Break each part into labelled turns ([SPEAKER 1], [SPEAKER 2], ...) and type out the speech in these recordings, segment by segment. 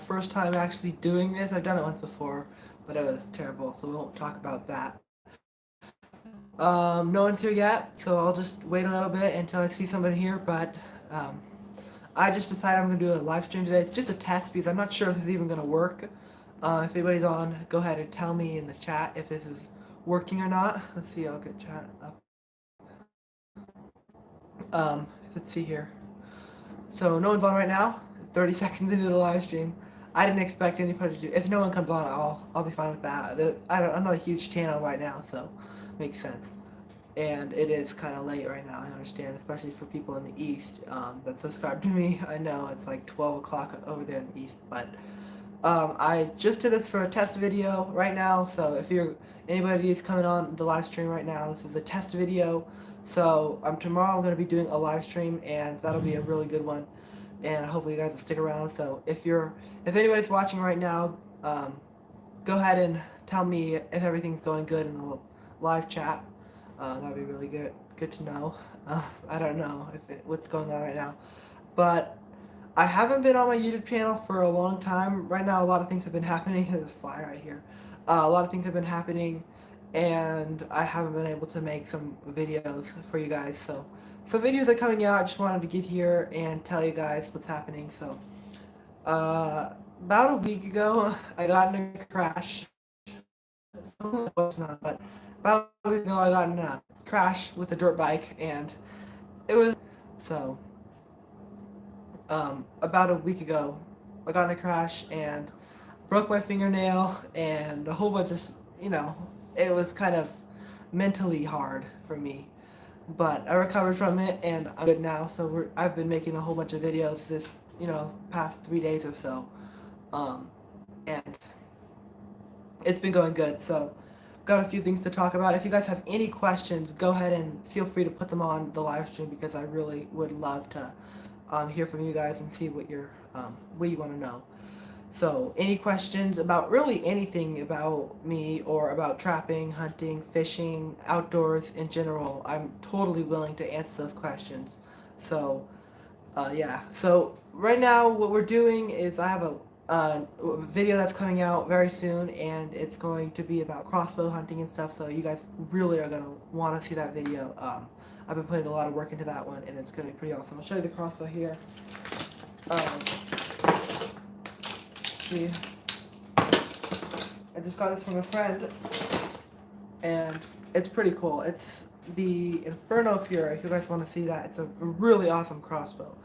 [SPEAKER 1] first time actually doing this. I've done it once before, but it was terrible, so we won't talk about that. No one's here yet, so I'll just wait a little bit until I see somebody here, but um, I just decided I'm going to do a live stream today. It's just a test because I'm not sure if this is even going to work. If anybody's on, go ahead and tell me in the chat if this is working or not. Let's see, I'll get chat up. Let's see here. So no one's on right now. 30 seconds into the live stream. I didn't expect anybody to do. If no one comes on, I'll be fine with that. I'm not a huge channel right now, so makes sense. And it is kind of late right now. I understand, especially for people in the east that subscribe to me. I know it's like 12 o'clock over there in the east, but I just did this for a test video right now. So if anybody is coming on the live stream right now, this is a test video. So tomorrow I'm going to be doing a live stream, and that'll be a really good one. And hopefully you guys will stick around. So if anybody's watching right now, go ahead and tell me if everything's going good in the live chat. That'd be really good to know. I don't know what's going on right now, but I haven't been on my YouTube channel for a long time. Right now, a lot of things have been happening. There's a fly right here. A lot of things have been happening, and I haven't been able to make some videos for you guys. So some videos are coming out. I just wanted to get here and tell you guys what's happening. So about a week ago, I got in a crash. But about a week ago, I got in a crash with a dirt bike, and it was so. About a week ago, I got in a crash and broke my fingernail and a whole bunch of, it was kind of mentally hard for me. But I recovered from it and I'm good now. So I've been making a whole bunch of videos this, past 3 days or so. And it's been going good. So got a few things to talk about. If you guys have any questions, go ahead and feel free to put them on the live stream because I really would love to hear from you guys and see what you want to know. So any questions about really anything about me or about trapping, hunting, fishing, outdoors in general, I'm totally willing to answer those questions. So yeah, so right now what we're doing is I have a video that's coming out very soon, and it's going to be about crossbow hunting and stuff, so you guys really are going to want to see that video. I've been putting a lot of work into that one, and it's going to be pretty awesome. I'll show you the crossbow here. See, I just got this from a friend, and it's pretty cool. It's the Inferno Fury, if you guys want to see that. It's a really awesome crossbow.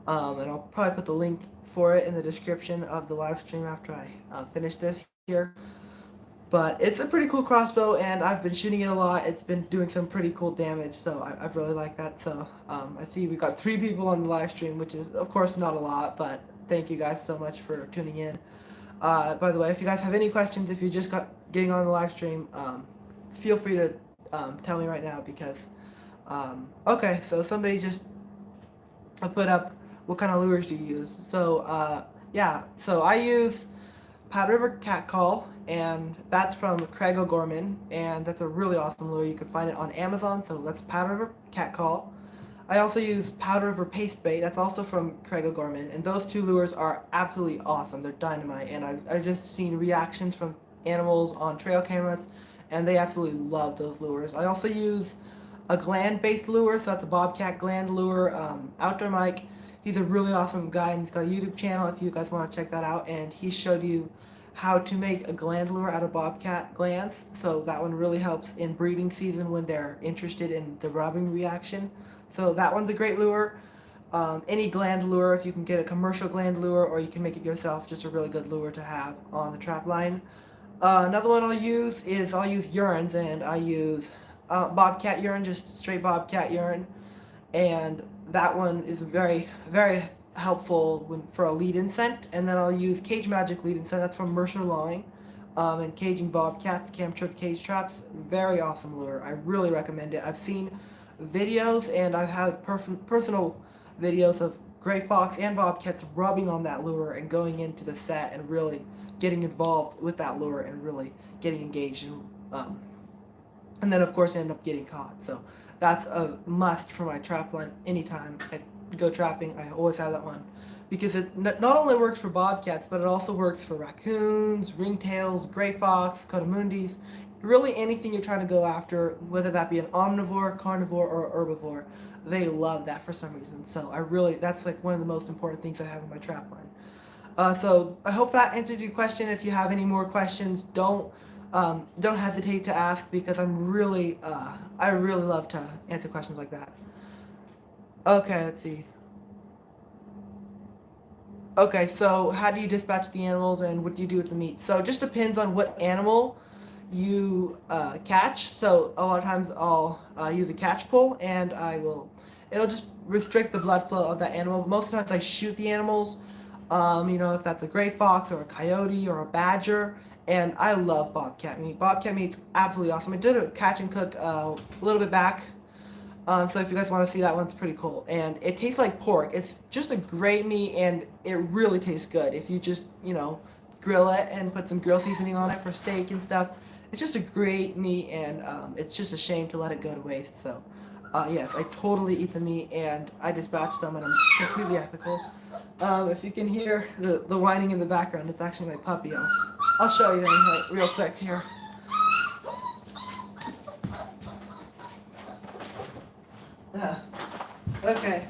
[SPEAKER 1] And I'll probably put the link for it in the description of the live stream after I finish this here. But it's a pretty cool crossbow, and I've been shooting it a lot. It's been doing some pretty cool damage, so I've really liked that. So I see we got 3 people on the live stream, which is, of course, not a lot, but thank you guys so much for tuning in. By the way, if you guys have any questions, if you're just getting on the live stream, feel free to tell me right now because, okay, so somebody just put up what kind of lures do you use. So, yeah, so I use Powder River Catcall, and that's from Craig O'Gorman, and that's a really awesome lure. You can find it on Amazon, so that's Powder River Catcall. I also use Powder River Paste Bait, that's also from Craig O'Gorman, and those 2 lures are absolutely awesome. They're dynamite, and I've just seen reactions from animals on trail cameras, and they absolutely love those lures. I also use a Gland-based lure, so that's a Bobcat Gland lure. Outdoor Mike, he's a really awesome guy, and he's got a YouTube channel if you guys want to check that out, and he showed you how to make a gland lure out of bobcat glands, so that one really helps in breeding season when they're interested in the rubbing reaction. So that one's a great lure. Any gland lure, if you can get a commercial gland lure or you can make it yourself, just a really good lure to have on the trap line. Another one I'll use urines, and I use bobcat urine, just straight bobcat urine, and that one is very, very helpful for a lead-in scent. And then I'll use Cage Magic lead-in scent, that's from Mercer Lawing, and caging bobcats, cam trip cage traps. Very awesome lure. I really recommend it. I've seen videos and I've had personal videos of gray fox and bobcats rubbing on that lure and going into the set and really getting involved with that lure and really getting engaged, and then of course end up getting caught. So that's a must for my trap line. Anytime I go trapping, I always have that one because it not only works for bobcats, but it also works for raccoons, ringtails, gray fox, cotamundis, really anything you're trying to go after, whether that be an omnivore, carnivore, or herbivore. They love that for some reason. So that's like one of the most important things I have in my trap line. So I hope that answered your question. If you have any more questions, don't hesitate to ask, because I really love to answer questions like that. Okay, let's see. Okay, so how do you dispatch the animals and what do you do with the meat? So it just depends on what animal you catch. So a lot of times I'll use a catch pole, and it'll just restrict the blood flow of that animal. Most of the times I shoot the animals, if that's a gray fox or a coyote or a badger. And I love bobcat meat. Bobcat meat's absolutely awesome. I did a catch and cook a little bit back. So if you guys want to see that one's pretty cool. And it tastes like pork. It's just a great meat, and it really tastes good. If you just, grill it and put some grill seasoning on it for steak and stuff. It's just a great meat, and it's just a shame to let it go to waste. So, yes, I totally eat the meat, and I dispatch them, and I'm completely ethical. If you can hear the whining in the background, it's actually my puppy. I'll show you him real quick here. Okay.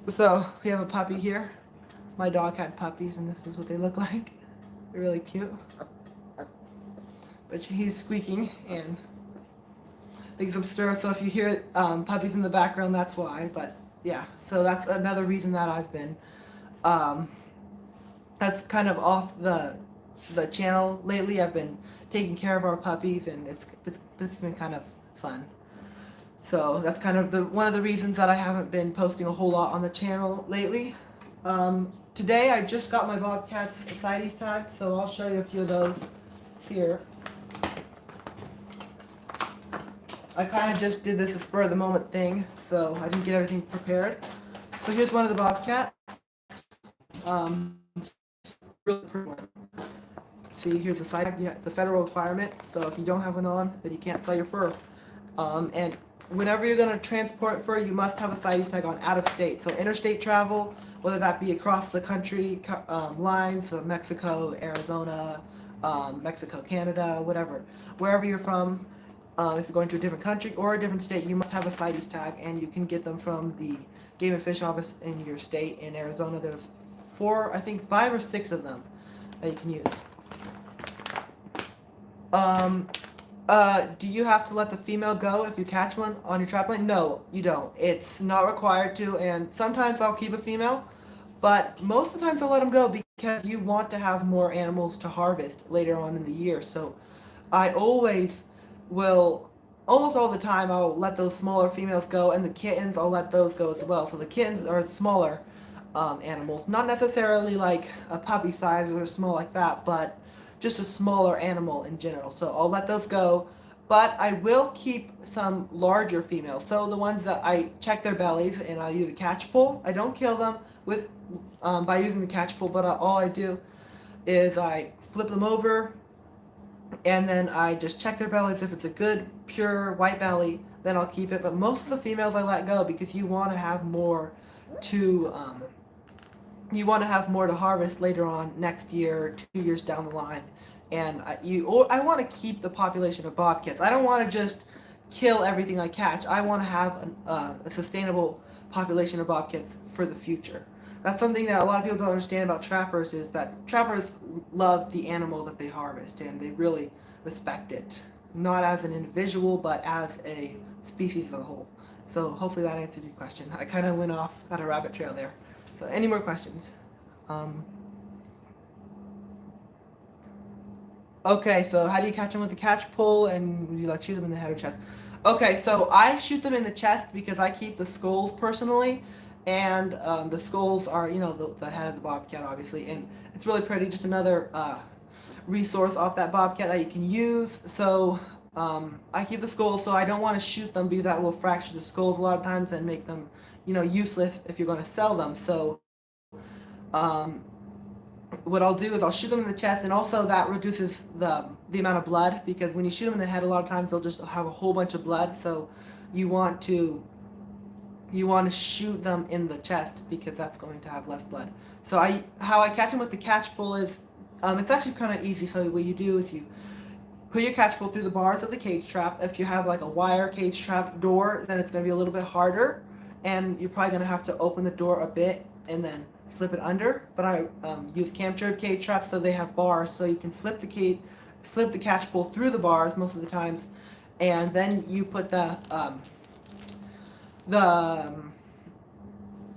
[SPEAKER 1] So we have a puppy here. My dog had puppies, and this is what they look like. They're really cute. But he's squeaking and making some stir. So if you hear puppies in the background, that's why. But yeah, so that's another reason that I've been that's kind of off the channel lately. I've been taking care of our puppies, and it's been kind of fun. So that's kind of one of the reasons that I haven't been posting a whole lot on the channel lately. Today I just got my bobcats CITES tagged, so I'll show you a few of those here. I kind of just did this a spur of the moment thing, so I didn't get everything prepared. So here's one of the bobcats. Really pretty one. See, here's the CITES tag. Yeah, it's a federal requirement, so if you don't have one on, then you can't sell your fur. And whenever you're going to transport fur, you must have a CITES tag on out of state. So interstate travel, whether that be across the country lines, so Mexico, Arizona, Mexico, Canada, whatever. Wherever you're from, if you're going to a different country or a different state, you must have a CITES tag, and you can get them from the Game and Fish Office in your state. In Arizona, there's 5 or 6 of them that you can use. Do you have to let the female go if you catch one on your trap line? No, you don't. It's not required to, and sometimes I'll keep a female, but most of the times I'll let them go because you want to have more animals to harvest later on in the year. So I always will, almost all the time, I'll let those smaller females go, and the kittens, I'll let those go as well. So the kittens are smaller animals, not necessarily like a puppy size or small like that, but just a smaller animal in general. So I'll let those go, but I will keep some larger females. So the ones that I check their bellies, and I'll use a catch pole. I don't kill them by using the catch pole, but all I do is I flip them over, and then I just check their bellies. If it's a good, pure white belly, then I'll keep it. But most of the females I let go because you want to have more to harvest later on next year, 2 years down the line. And I want to keep the population of bobcats. I don't want to just kill everything I catch. I want to have a sustainable population of bobcats for the future. That's something that a lot of people don't understand about trappers, is that trappers love the animal that they harvest, and they really respect it. Not as an individual, but as a species as a whole. So hopefully that answered your question. I kind of went off on a rabbit trail there. So any more questions? Okay, so how do you catch them with the catch pole, and would you like shoot them in the head or chest? Okay, so I shoot them in the chest because I keep the skulls personally, and the skulls are, the head of the bobcat, obviously, and it's really pretty. Just another resource off that bobcat that you can use. So I keep the skulls, so I don't want to shoot them because that will fracture the skulls a lot of times and make them, useless if you're going to sell them. So what I'll do is I'll shoot them in the chest, and also that reduces the amount of blood, because when you shoot them in the head, a lot of times they'll just have a whole bunch of blood. So you want to you want to shoot them in the chest because that's going to have less blood. So how I catch them with the catch pull is, it's actually kind of easy. So what you do is you put your catch pull through the bars of the cage trap. If you have like a wire cage trap door, then it's going to be a little bit harder, and you're probably going to have to open the door a bit and then slip it under. But I use captured cage traps, so they have bars, so you can slip the catch pull through the bars most of the times, and then you put the um,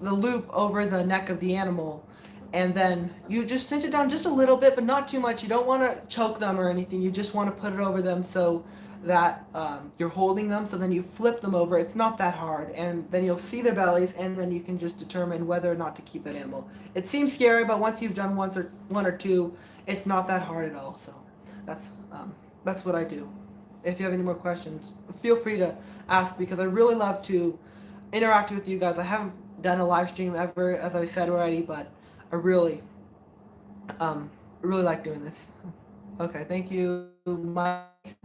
[SPEAKER 1] the loop over the neck of the animal, and then you just cinch it down just a little bit, but not too much. You don't want to choke them or anything. You just want to put it over them so that you're holding them. So then you flip them over. It's not that hard, and then you'll see their bellies, and then you can just determine whether or not to keep that animal. It seems scary, but once you've done one or two, it's not that hard at all. So that's what I do. If you have any more questions, feel free to ask, because I really love to interact with you guys. I haven't done a live stream ever, as I said already, but I really like doing this. Okay, thank you, Mike.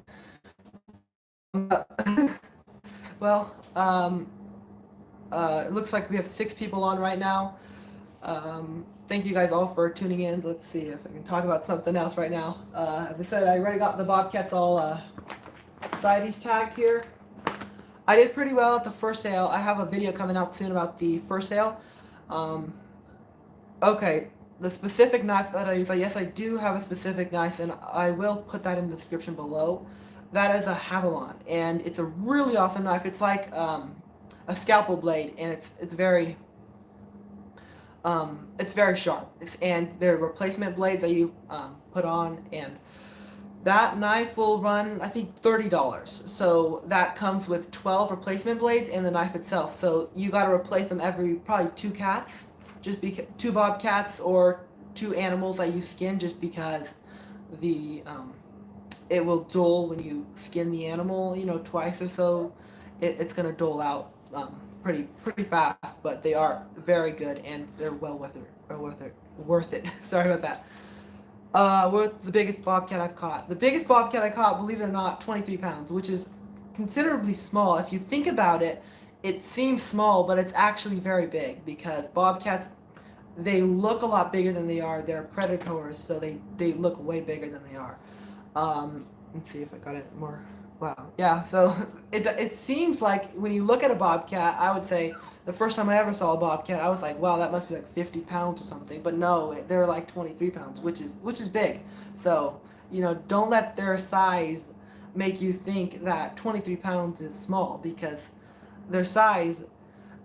[SPEAKER 1] Well, it looks like we have 6 people on right now. Thank you guys all for tuning in. Let's see if I can talk about something else right now. As I said, I already got the Bobcats all CITES tagged here. I did pretty well at the first sale. I have a video coming out soon about the first sale. Okay, the specific knife that I use, yes, I do have a specific knife, and I will put that in the description below. That is a Havilon, and it's a really awesome knife. It's like a scalpel blade, and it's very sharp. And they're replacement blades that you put on, and that knife will run, I think, $30. So that comes with 12 replacement blades and the knife itself. So you got to replace them every probably 2 cats, just because 2 bobcats or 2 animals that you skin, just because the it will dull when you skin the animal, twice or so. It's gonna dull out pretty fast, but they are very good and they're well worth it. Sorry about that. What's the biggest bobcat I've caught? The biggest bobcat I caught, believe it or not, 23 pounds, which is considerably small. If you think about it, it seems small, but it's actually very big, because bobcats, they look a lot bigger than they are. They're predators, so they look way bigger than they are. Let's see if I got it more. Wow. Yeah, so it seems like when you look at a bobcat, I would say the first time I ever saw a bobcat, I was like, wow, that must be like 50 pounds or something. But no, they're like 23 pounds, which is big. So, don't let their size make you think that 23 pounds is small, because their size,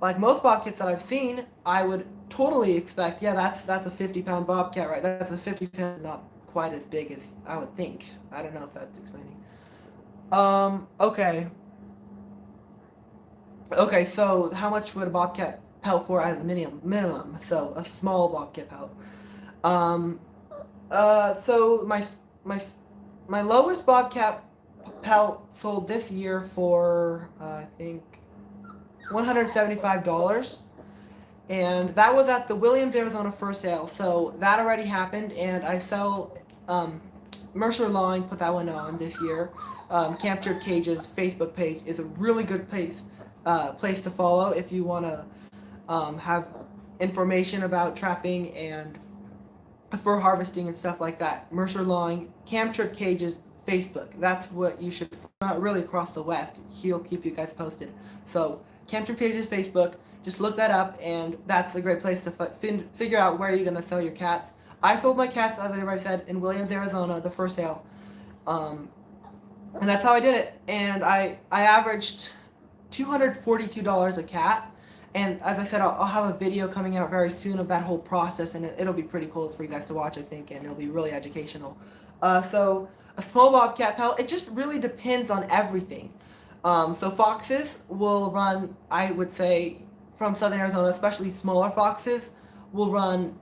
[SPEAKER 1] like most bobcats that I've seen, I would totally expect, yeah, that's a 50-pound bobcat, right? That's a 50-pound, not quite as big as I would think. I don't know if that's explaining. Okay. Okay, so how much would a bobcat pelt for as a minimum? So a small bobcat pelt. Um, so my lowest bobcat pelt sold this year for I think $175, and that was at the Williams, Arizona first sale. So that already happened, and I sell Mercer Lawing put that one on this year. Captured Cage's Facebook page is a really good place to follow if you want to have information about trapping and fur harvesting and stuff like that. Mercer Lawing, Captured Cage's Facebook. That's what you should. Not really across the West. He'll keep you guys posted. So Captured Cage's Facebook. Just look that up, and that's a great place to figure out where you're gonna sell your cats. I sold my cats, as I already said, in Williams, Arizona, the first sale. And that's how I did it. And I averaged $242 a cat. And as I said, I'll have a video coming out very soon of that whole process, and it'll be pretty cool for you guys to watch, I think, and it'll be really educational. So a small bobcat pelt, it just really depends on everything. So foxes will run, I would say, from southern Arizona, especially smaller foxes, will run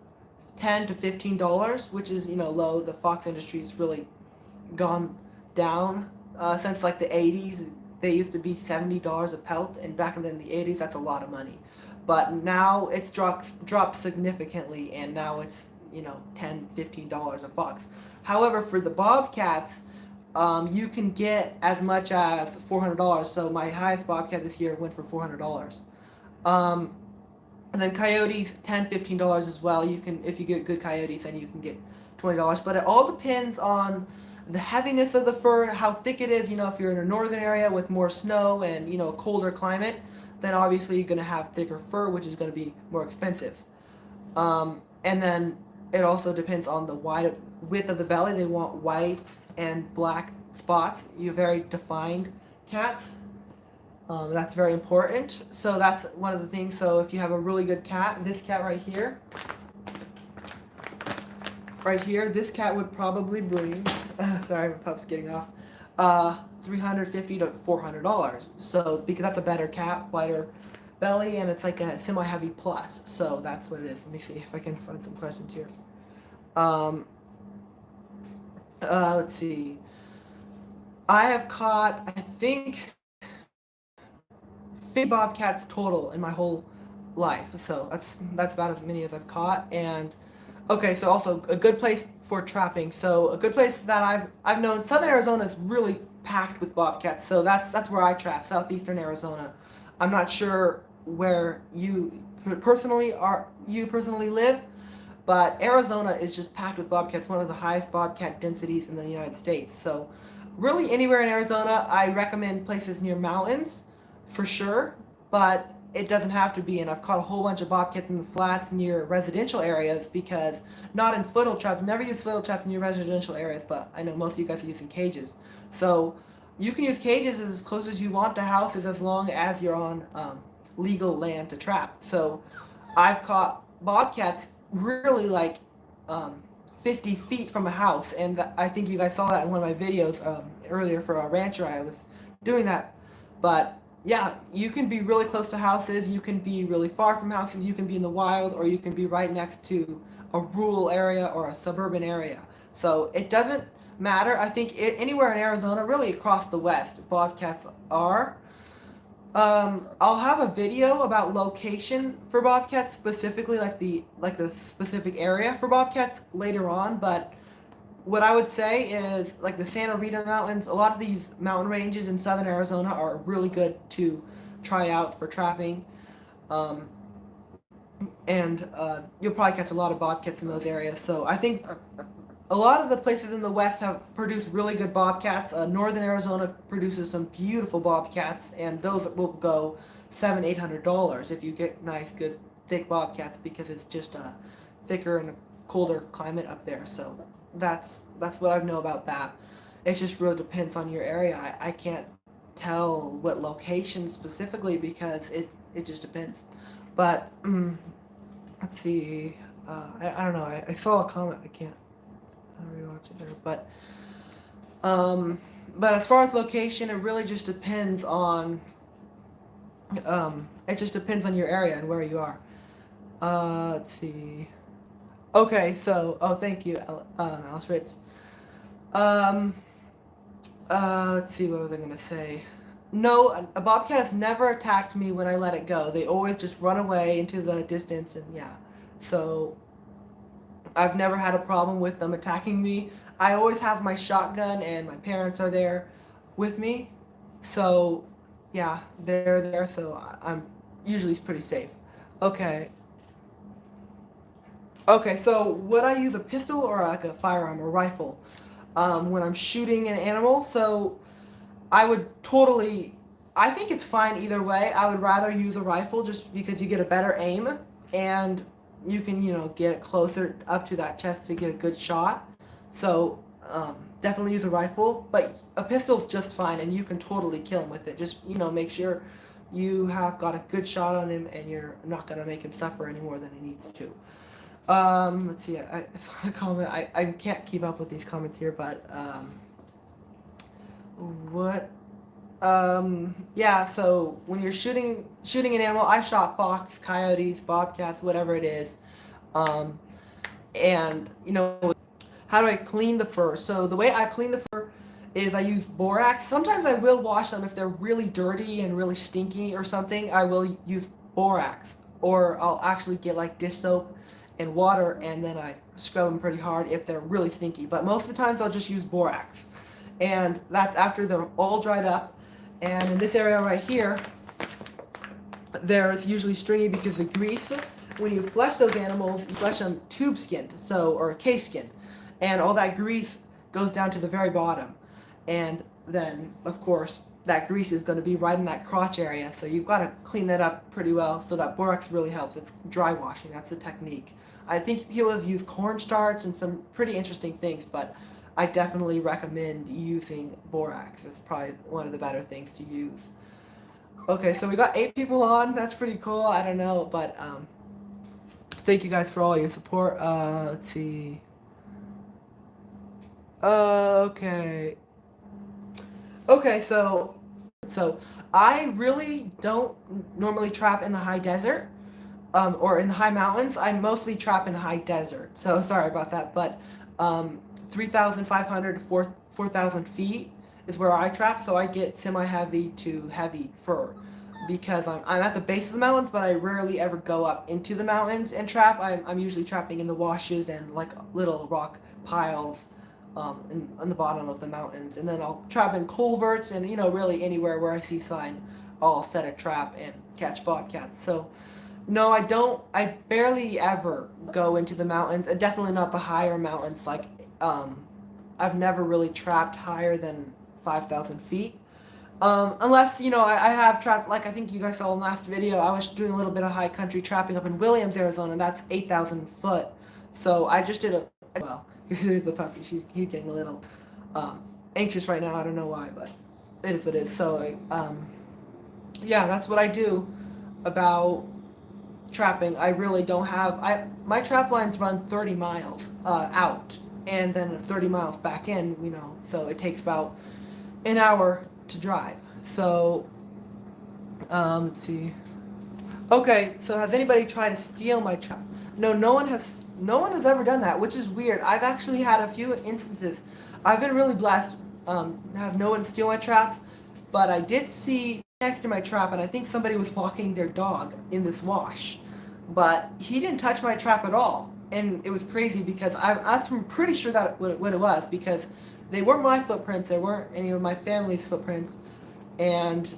[SPEAKER 1] $10 to $15, which is, low. The fox industry's really gone down since like the 80s. They used to be $70 a pelt, and back in the 80s, that's a lot of money. But now it's dropped significantly, and now it's $10, $15 a fox. However, for the bobcats, you can get as much as $400. So my highest bobcat this year went for $400. Um, and then coyotes, $10, $15 as well. You can, if you get good coyotes, then you can get $20. But it all depends on the heaviness of the fur, how thick it is. You know, if you're in a northern area with more snow and, you know, a colder climate, then obviously you're going to have thicker fur, which is going to be more expensive. And then it also depends on the width of the belly. They want white and black spots. You have very defined cats. That's very important. So that's one of the things. So if you have a really good cat, this cat right here, this cat would probably bring, sorry, my pup's getting off, $350 to $400. So because that's a better cat, wider belly, and it's like a semi-heavy plus. So that's what it is. Let me see if I can find some questions here. Let's see. I have caught, I think, 50 bobcats total in my whole life. So that's about as many as I've caught. And okay, so also a good place for trapping. So a good place that I've known, Southern Arizona is really packed with bobcats. So that's where I trap, southeastern Arizona. I'm not sure where you personally live, but Arizona is just packed with bobcats, one of the highest bobcat densities in the United States. So really anywhere in Arizona, I recommend places near mountains for sure, but it doesn't have to be. And I've caught a whole bunch of bobcats in the flats near residential areas, because not in foothill traps. Never use foothill traps near residential areas, but I know most of you guys are using cages. So you can use cages as close as you want to houses, as long as you're on legal land to trap. So I've caught bobcats really like 50 feet from a house, and I think you guys saw that in one of my videos earlier for a rancher. I was doing that. But yeah, you can be really close to houses, you can be really far from houses, you can be in the wild, or you can be right next to a rural area or a suburban area. So it doesn't matter. I think anywhere in Arizona, really across the West, bobcats are. I'll have a video about location for bobcats, specifically like the specific area for bobcats later on. But what I would say is, like the Santa Rita Mountains, a lot of these mountain ranges in southern Arizona are really good to try out for trapping. Um, and you'll probably catch a lot of bobcats in those areas. So I think a lot of the places in the West have produced really good bobcats. Northern Arizona produces some beautiful bobcats, and those will go $700-800 if you get nice, good, thick bobcats, because it's just a thicker and a colder climate up there. So that's what I know about that. It just really depends on your area. I can't tell what location specifically, because it just depends. But let's see. I don't know. I saw a comment. I can't rewatch it there. But as far as location, it really just depends on. It just depends on your area and where you are. Let's see. Okay, so thank you, Alice Ritz. Let's see, what was I gonna say? No, a bobcat has never attacked me when I let it go. They always just run away into the distance, and yeah. So I've never had a problem with them attacking me. I always have my shotgun, and my parents are there with me. So yeah, they're there, so I'm usually pretty safe. Okay. Okay, so would I use a pistol or like a firearm or rifle when I'm shooting an animal? So I would totally. I think it's fine either way. I would rather use a rifle, just because you get a better aim, and you can, get it closer up to that chest to get a good shot. So definitely use a rifle, but a pistol's just fine, and you can totally kill him with it. Just, make sure you have got a good shot on him, and you're not gonna make him suffer any more than he needs to. Let's see. I saw a comment. I can't keep up with these comments here, but what? Yeah. So when you're shooting an animal, I've shot fox, coyotes, bobcats, whatever it is. And how do I clean the fur? So the way I clean the fur is I use borax. Sometimes I will wash them if they're really dirty and really stinky or something. I will use borax, or I'll actually get like dish soap and water, and then I scrub them pretty hard if they're really stinky. But most of the times I'll just use borax, and that's after they're all dried up. And in this area right here, They're usually stringy because the grease, when you flesh those animals, you flesh them tube skinned, or case skinned, and all that grease goes down to the very bottom, and then of course that grease is going to be right in that crotch area, so you've got to clean that up pretty well. So that borax really helps. It's dry washing. That's the technique. I think people have used cornstarch and some pretty interesting things, but I definitely recommend using borax. It's probably one of the better things to use. Okay, so we got 8 people on. That's pretty cool. I don't know, but thank you guys for all your support. Let's see. Okay. Okay, so I really don't normally trap in the high desert, or in the high mountains. I mostly trap in high desert. So sorry about that, but 3,500 to 4,000 feet is where I trap. So I get semi-heavy to heavy fur because I'm at the base of the mountains, but I rarely ever go up into the mountains and trap. I'm usually trapping in the washes and like little rock piles on the bottom of the mountains, and then I'll trap in culverts and really anywhere where I see sign, I'll set a trap and catch bobcats. So no, I don't. I barely ever go into the mountains, and definitely not the higher mountains. Like I've never really trapped higher than 5,000 feet. Unless, I have trapped, like I think you guys saw in the last video, I was doing a little bit of high country trapping up in Williams, Arizona, and that's 8,000 foot. So I just did well, here's the puppy. He's getting a little anxious right now. I don't know why, but it is what it is. So, yeah, that's what I do about trapping. I really don't have, my trap lines run 30 miles out, and then 30 miles back in, so it takes about an hour to drive. So, let's see. Okay, so has anybody tried to steal my trap? No, no one has. No one has ever done that, which is weird. I've actually had a few instances. I've been really blessed. Have no one steal my traps, but I did see next to my trap, and I think somebody was walking their dog in this wash, but he didn't touch my trap at all, and it was crazy because I'm pretty sure that what it was, because they weren't my footprints, they weren't any of my family's footprints, and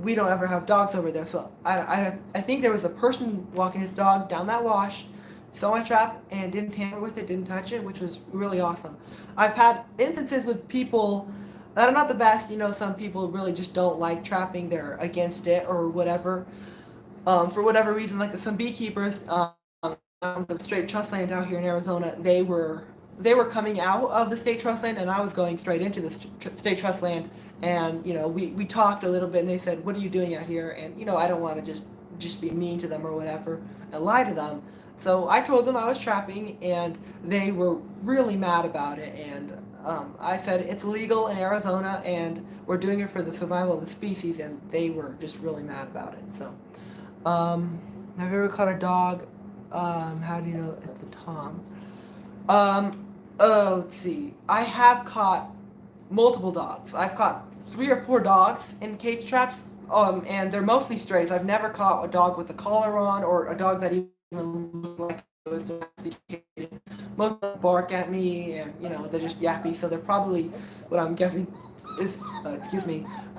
[SPEAKER 1] we don't ever have dogs over there. So I think there was a person walking his dog down that wash, saw my trap, and didn't tamper with it, didn't touch it, which was really awesome. I've had instances with people that are not the best. Some people really just don't like trapping, they're against it or whatever. For whatever reason, like some beekeepers, the state trust land out here in Arizona, they were coming out of the state trust land, and I was going straight into the state trust land. And we talked a little bit, and they said, "What are you doing out here?" And I don't want to just be mean to them or whatever and lie to them. So I told them I was trapping, and they were really mad about it. And I said it's legal in Arizona, and we're doing it for the survival of the species, and they were just really mad about it. So, have you ever caught a dog? How do you know it's the tom? Let's see. I have caught multiple dogs. I've caught 3 or 4 dogs in cage traps, and they're mostly strays. I've never caught a dog with a collar on, or a dog that even looked like it was domesticated. Most of them bark at me, and they're just yappy. So they're probably, what I'm guessing, is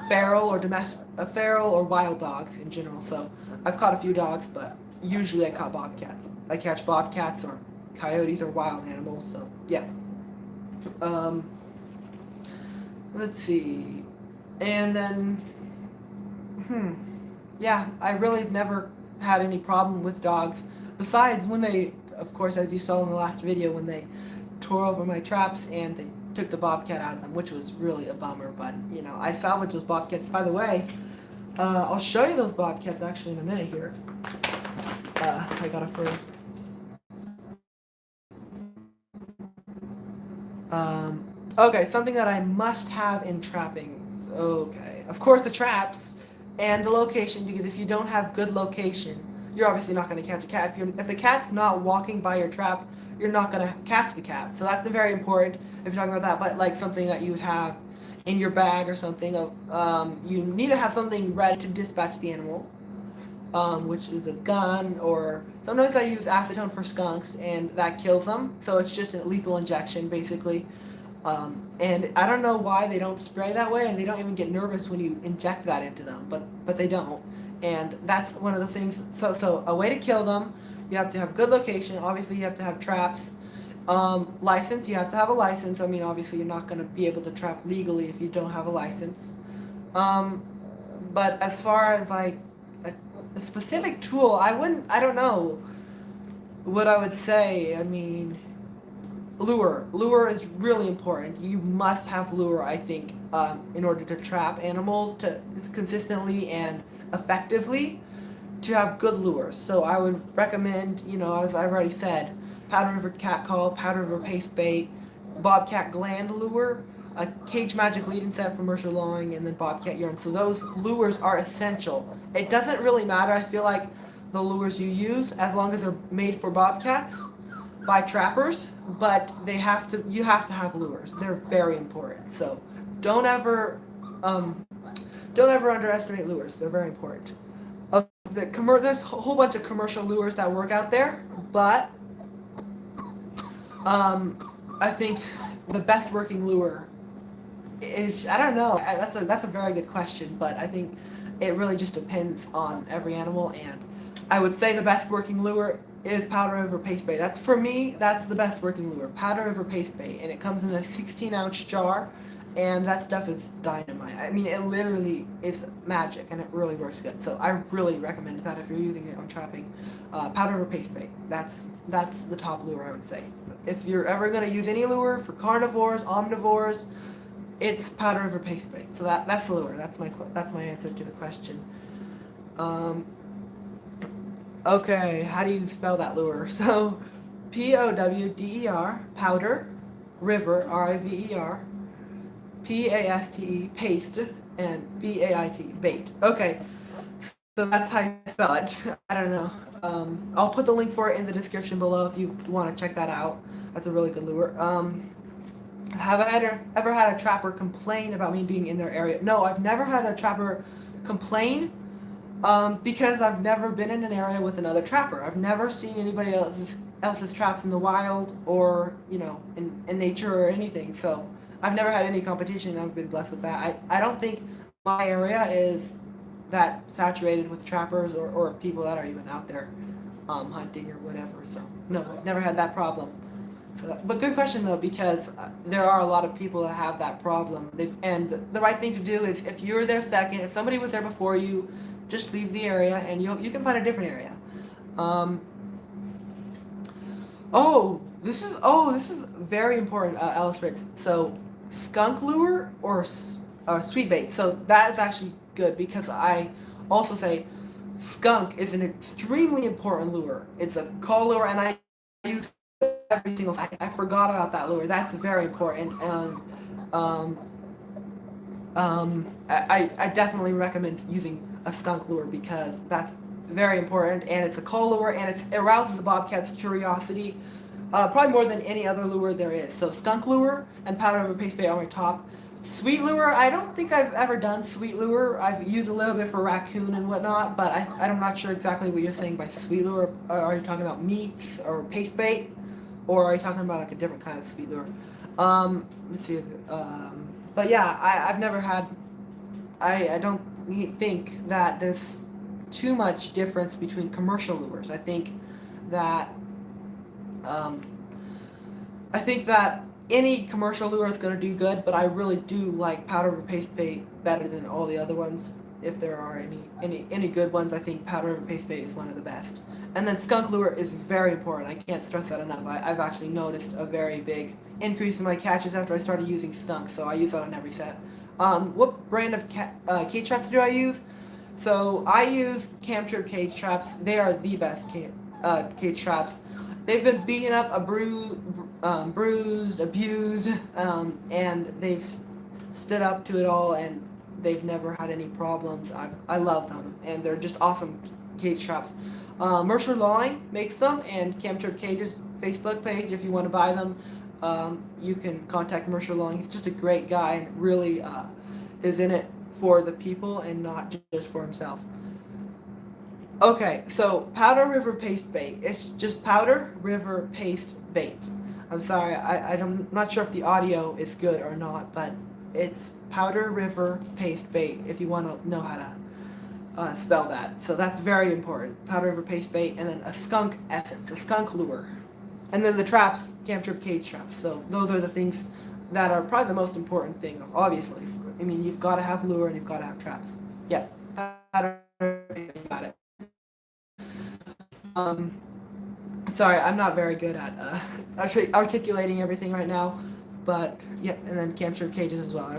[SPEAKER 1] feral or wild dogs in general. So I've caught a few dogs, but usually I caught bobcats. I catch bobcats or coyotes or wild animals. So yeah. Let's see. And then, yeah, I really have never had any problem with dogs. Besides when they, of course, as you saw in the last video, when they tore over my traps and they took the bobcat out of them, which was really a bummer. But, I salvaged those bobcats. By the way, I'll show you those bobcats actually in a minute here. I got a fur. Okay, something that I must have in trapping. Okay, of course the traps and the location, because if you don't have good location, you're obviously not going to catch a cat. If the cat's not walking by your trap, you're not going to catch the cat. So that's very important if you're talking about that. But like something that you would have in your bag or something, you need to have something ready to dispatch the animal, which is a gun, or sometimes I use acetone for skunks, and that kills them. So it's just a lethal injection, basically. And I don't know why they don't spray that way, and they don't even get nervous when you inject that into them, but they don't. And that's one of the things. So a way to kill them, you have to have good location. Obviously, you have to have traps. License, you have to have a license. I mean, obviously, you're not going to be able to trap legally if you don't have a license. Um, but as far as like a specific tool, I don't know what I would say. I mean, lure is really important. You must have lure, I think, in order to trap animals to consistently and effectively, to have good lures. So I would recommend, as I've already said, Powder River Catcall, Powder River Paste Bait, Bobcat Gland lure, a Cage Magic leading set for Mercer Lawing, and then Bobcat Yarn. So those lures are essential. It doesn't really matter, I feel like, the lures you use, as long as they're made for bobcats by trappers, but you have to have lures. They're very important. So don't ever underestimate lures. They're very important. There's a whole bunch of commercial lures that work out there, but I think the best working lure is, I don't know. That's a very good question, but I think it really just depends on every animal. And I would say the best working lure is Powder River Paste Bait. That's, for me, that's the best working lure. Powder River Paste Bait, and it comes in a 16-ounce jar, and that stuff is dynamite. I mean, it literally is magic, and it really works good. So I really recommend that if you're using it on trapping. Powder River Paste Bait. That's the top lure, I would say. If you're ever going to use any lure for carnivores, omnivores, it's Powder River Paste Bait. So that's the lure. That's my answer to the question. Okay, how do you spell that lure? So, Powder, powder, river, R-I-V-E-R, P-A-S-T-E, paste, and B-A-I-T, bait. Okay, so that's how you spell it. I don't know. I'll put the link for it in the description below if you want to check that out. That's a really good lure. Have I ever had a trapper complain about me being in their area? No, I've never had a trapper complain. Because I've never been in an area with another trapper. I've never seen anybody else's traps in the wild or, in nature or anything. So I've never had any competition. I've been blessed with that. I don't think my area is that saturated with trappers or people that are even out there hunting or whatever. So no, I've never had that problem. But good question though, because there are a lot of people that have that problem. And the right thing to do is, if you're there second, if somebody was there before you, just leave the area and you can find a different area. This is very important, Alice Fritz. So skunk lure or sweet bait. So that is actually good, because I also say skunk is an extremely important lure. It's a call lure, and I use it every single time. I forgot about that lure. That's very important. I definitely recommend using a skunk lure, because that's very important, and it's a call lure, and it arouses the bobcat's curiosity, probably more than any other lure there is. So skunk lure and Powder River Paste Bait on my top. Sweet lure, I don't think I've ever done sweet lure. I've used a little bit for raccoon and whatnot, but I'm not sure exactly what you're saying by sweet lure. Are you talking about meats or paste bait, or are you talking about like a different kind of sweet lure? Let's see. But yeah, I've never had. I don't think that there's too much difference between commercial lures. I think that any commercial lure is going to do good, but I really do like Powder River Paste Bait better than all the other ones. If there are any good ones, I think Powder River Paste Bait is one of the best. And then skunk lure is very important. I can't stress that enough. I've actually noticed a very big increase in my catches after I started using skunk, so I use that on every set. What brand of cage traps do I use? So I use Camtrip cage traps. They are the best cage traps. They've been beaten up, bruised, abused, and they've stood up to it all, and they've never had any problems. I love them, and they're just awesome cage traps. Mercer Lawing makes them, and Camtrip Cage's Facebook page, if you want to buy them, you can contact Mercer Lawing. He's just a great guy, and really is in it for the people and not just for himself. Okay, so Powder River Paste Bait. It's just Powder River Paste Bait. I'm sorry, I'm not sure if the audio is good or not, but it's Powder River Paste Bait if you want to know how to spell that. So that's very important. Powder River paste bait, and then a skunk essence, a skunk lure. And then the traps, camp trip cage traps. So those are the things that are probably the most important thing, obviously. I mean, you've got to have lure and you've got to have traps. Yeah, powder, you got it. Um, Sorry, I'm not very good at articulating everything right now, but yeah, and then camp trip cages as well.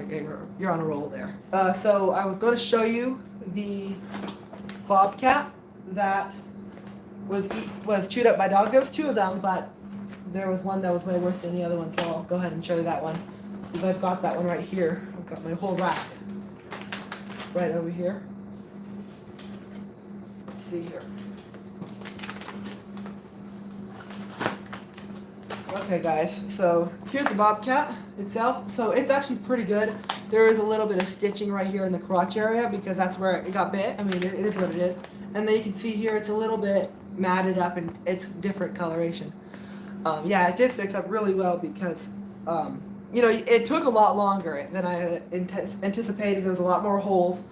[SPEAKER 1] You're on a roll there. So I was going to show you the bobcat that was chewed up by dogs. There was two of them, but there was one that was way worse than the other one. So I'll go ahead and show you that one. Because I've got that one right here. I've got my whole rack right over here. Let's see here. Okay guys, so here's the bobcat itself. So it's actually pretty good. There is a little bit of stitching right here in the crotch area because that's where it got bit. I mean, it is what it is. And then you can see here it's a little bit matted up and it's different coloration. Yeah, it did fix up really well because, you know, it took a lot longer than I had anticipated. There was a lot more holes.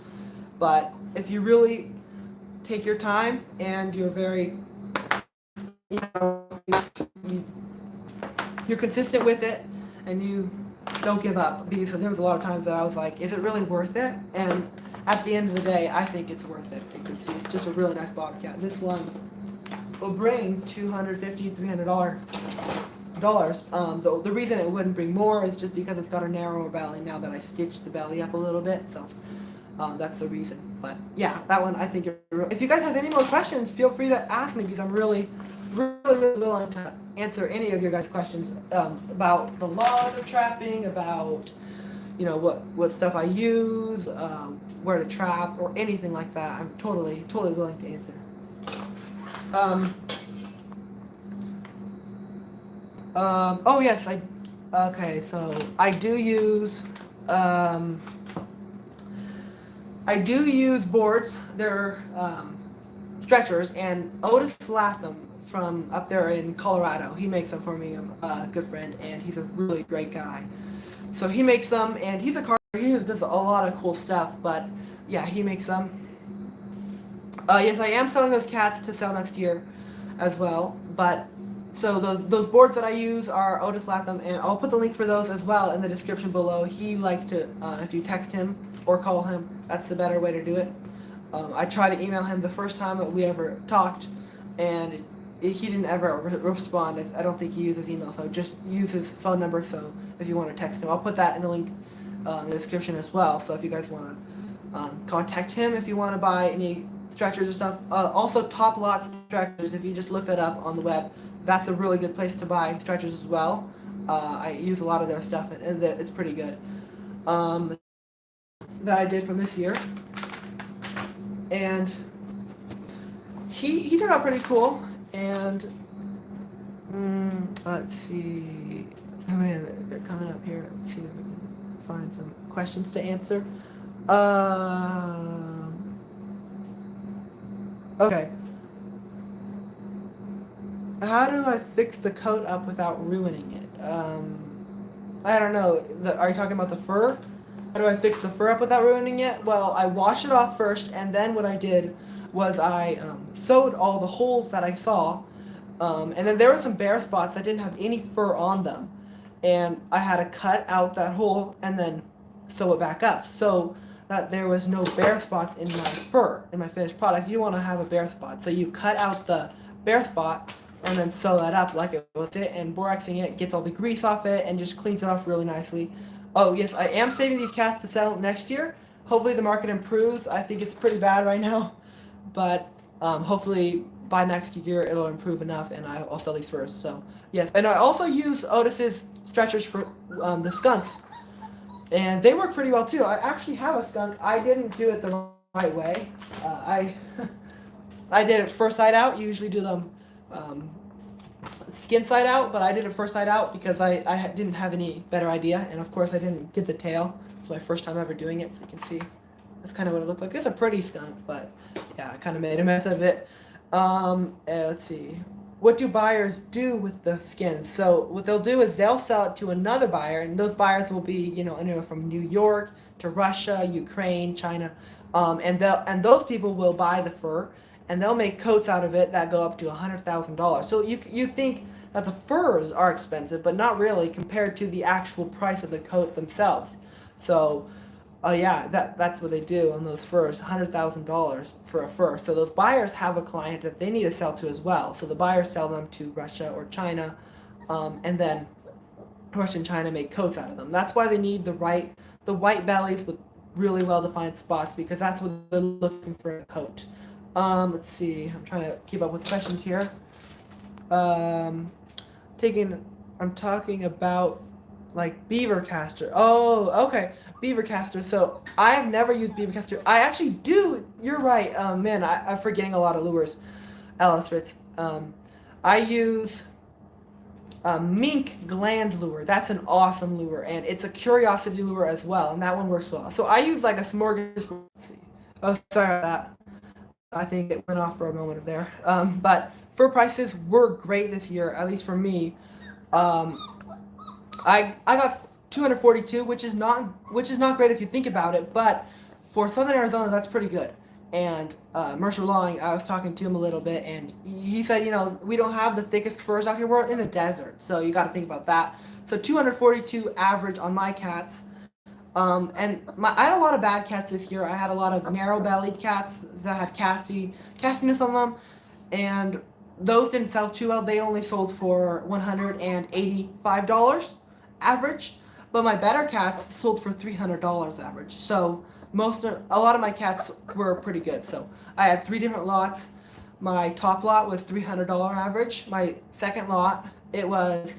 [SPEAKER 1] But if you really take your time and you're very, you know, you're consistent with it and you don't give up, because there was a lot of times that I was like, is it really worth it? And at the end of the day, I think it's worth it. You can see it's just a really nice bobcat. This one will bring $250, $300. The reason it wouldn't bring more is just because it's got a narrower belly now that I stitched the belly up a little bit. So that's the reason. But yeah, that one I think. If you guys have any more questions, feel free to ask me, because I'm really willing to answer any of your guys' questions about the laws of trapping, about, you know, what stuff I use, where to trap, or anything like that. I'm totally willing to answer. Oh yes, okay, so I do use boards. They're stretchers, and Otis Latham from up there in Colorado, he makes them for me. I'm a good friend, and he's a really great guy. So he makes them, and he's a carpenter. He does a lot of cool stuff, but yeah, he makes them. Yes, I am selling those cats to sell next year as well, but so those boards that I use are Otis Latham, and I'll put the link for those as well in the description below. He likes to, if you text him or call him, that's the better way to do it. I tried to email him the first time that we ever talked, and he didn't ever respond. I don't think he uses email, so just use his phone number. So if you want to text him, I'll put that in the link in the description as well. So if you guys want to contact him if you want to buy any stretchers or stuff. Also, Top Lot stretchers, if you just look that up on the web, that's a really good place to buy stretchers as well. I use a lot of their stuff, and it's pretty good. That I did from this year. And he turned out pretty cool. And let's see. Oh man, they're coming up here. Let's see if we can find some questions to answer. Okay. How do I fix the coat up without ruining it? I don't know. Are you talking about the fur? How do I fix the fur up without ruining it? Well, I wash it off first, and then what I did was I sewed all the holes that I saw, and then there were some bare spots that didn't have any fur on them, and I had to cut out that hole and then sew it back up so that there was no bare spots in my fur, in my finished product. You want to have a bare spot, so you cut out the bare spot and then sew that up like it was it, and borexing it gets all the grease off it and just cleans it off really nicely. Oh yes, I am saving these cats to sell next year. Hopefully the market improves. I think it's pretty bad right now, but hopefully by next year it'll improve enough, and I'll sell these first. So yes, and I also use Otis's stretchers for the skunks, and they work pretty well too. I actually have a skunk. I didn't do it the right way. I did it first side out. You usually do them skin side out, but I did it first side out because I didn't have any better idea, and of course I didn't get the tail. It's my first time ever doing it, so you can see that's kind of what it looked like. It's a pretty skunk, but yeah, I kind of made a mess of it. Let's see. What do buyers do with the skins? So what they'll do is they'll sell it to another buyer, and those buyers will be, you know, anywhere from New York to Russia, Ukraine, China, and those people will buy the fur, and they'll make coats out of it that go up to $100,000. So you think that the furs are expensive, but not really compared to the actual price of the coat themselves. So, yeah, that's what they do on those furs, $100,000 for a fur. So those buyers have a client that they need to sell to as well. So the buyers sell them to Russia or China, and then Russia and China make coats out of them. That's why they need the white bellies with really well defined spots, because that's what they're looking for in a coat. Let's see. I'm trying to keep up with questions here. Um, taking. I'm talking about like beaver caster. Oh, okay, beaver caster. So I have never used beaver caster. I actually do. You're right. Man, I'm forgetting a lot of lures. Alice Ritz. I use mink gland lure. That's an awesome lure, and it's a curiosity lure as well, and that one works well. So I use like a smorgasbord. Let's see. Oh, sorry about that. I think it went off for a moment there. But fur prices were great this year, at least for me. Um, I got 242, which is not great if you think about it, but for Southern Arizona, that's pretty good. And Mercer Long, I was talking to him a little bit, and he said, we don't have the thickest furs out here. We're in the desert, so you got to think about that. So 242 average on my cats. I had a lot of bad cats this year. I had a lot of narrow-bellied cats that had castiness on them, and those didn't sell too well. They only sold for $185 average, but my better cats sold for $300 average. So a lot of my cats were pretty good. So I had 3 different lots. My top lot was $300 average. My second lot, it was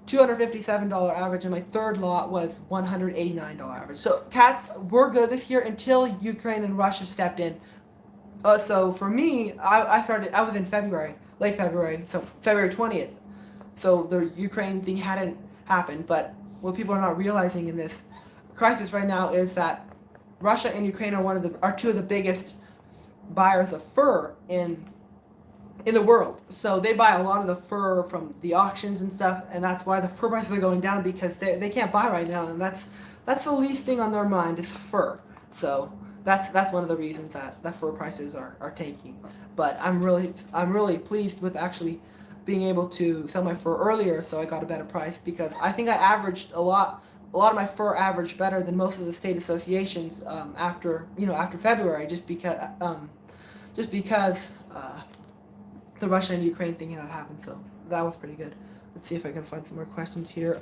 [SPEAKER 1] $257 average, and my third lot was $189 average. So cats were good this year until Ukraine and Russia stepped in. So for me, I was in February, late February, so February 20th. So the Ukraine thing hadn't happened, but what people are not realizing in this crisis right now is that Russia and Ukraine are two of the biggest buyers of fur in the world. So they buy a lot of the fur from the auctions and stuff, and that's why the fur prices are going down, because they can't buy right now, and that's the least thing on their mind is fur. So that's one of the reasons that fur prices are tanking. But I'm really pleased with actually being able to sell my fur earlier, so I got a better price, because I think I averaged a lot of my fur averaged better than most of the state associations after February, just because the Russia and Ukraine thing had happened. So that was pretty good. Let's see if I can find some more questions here.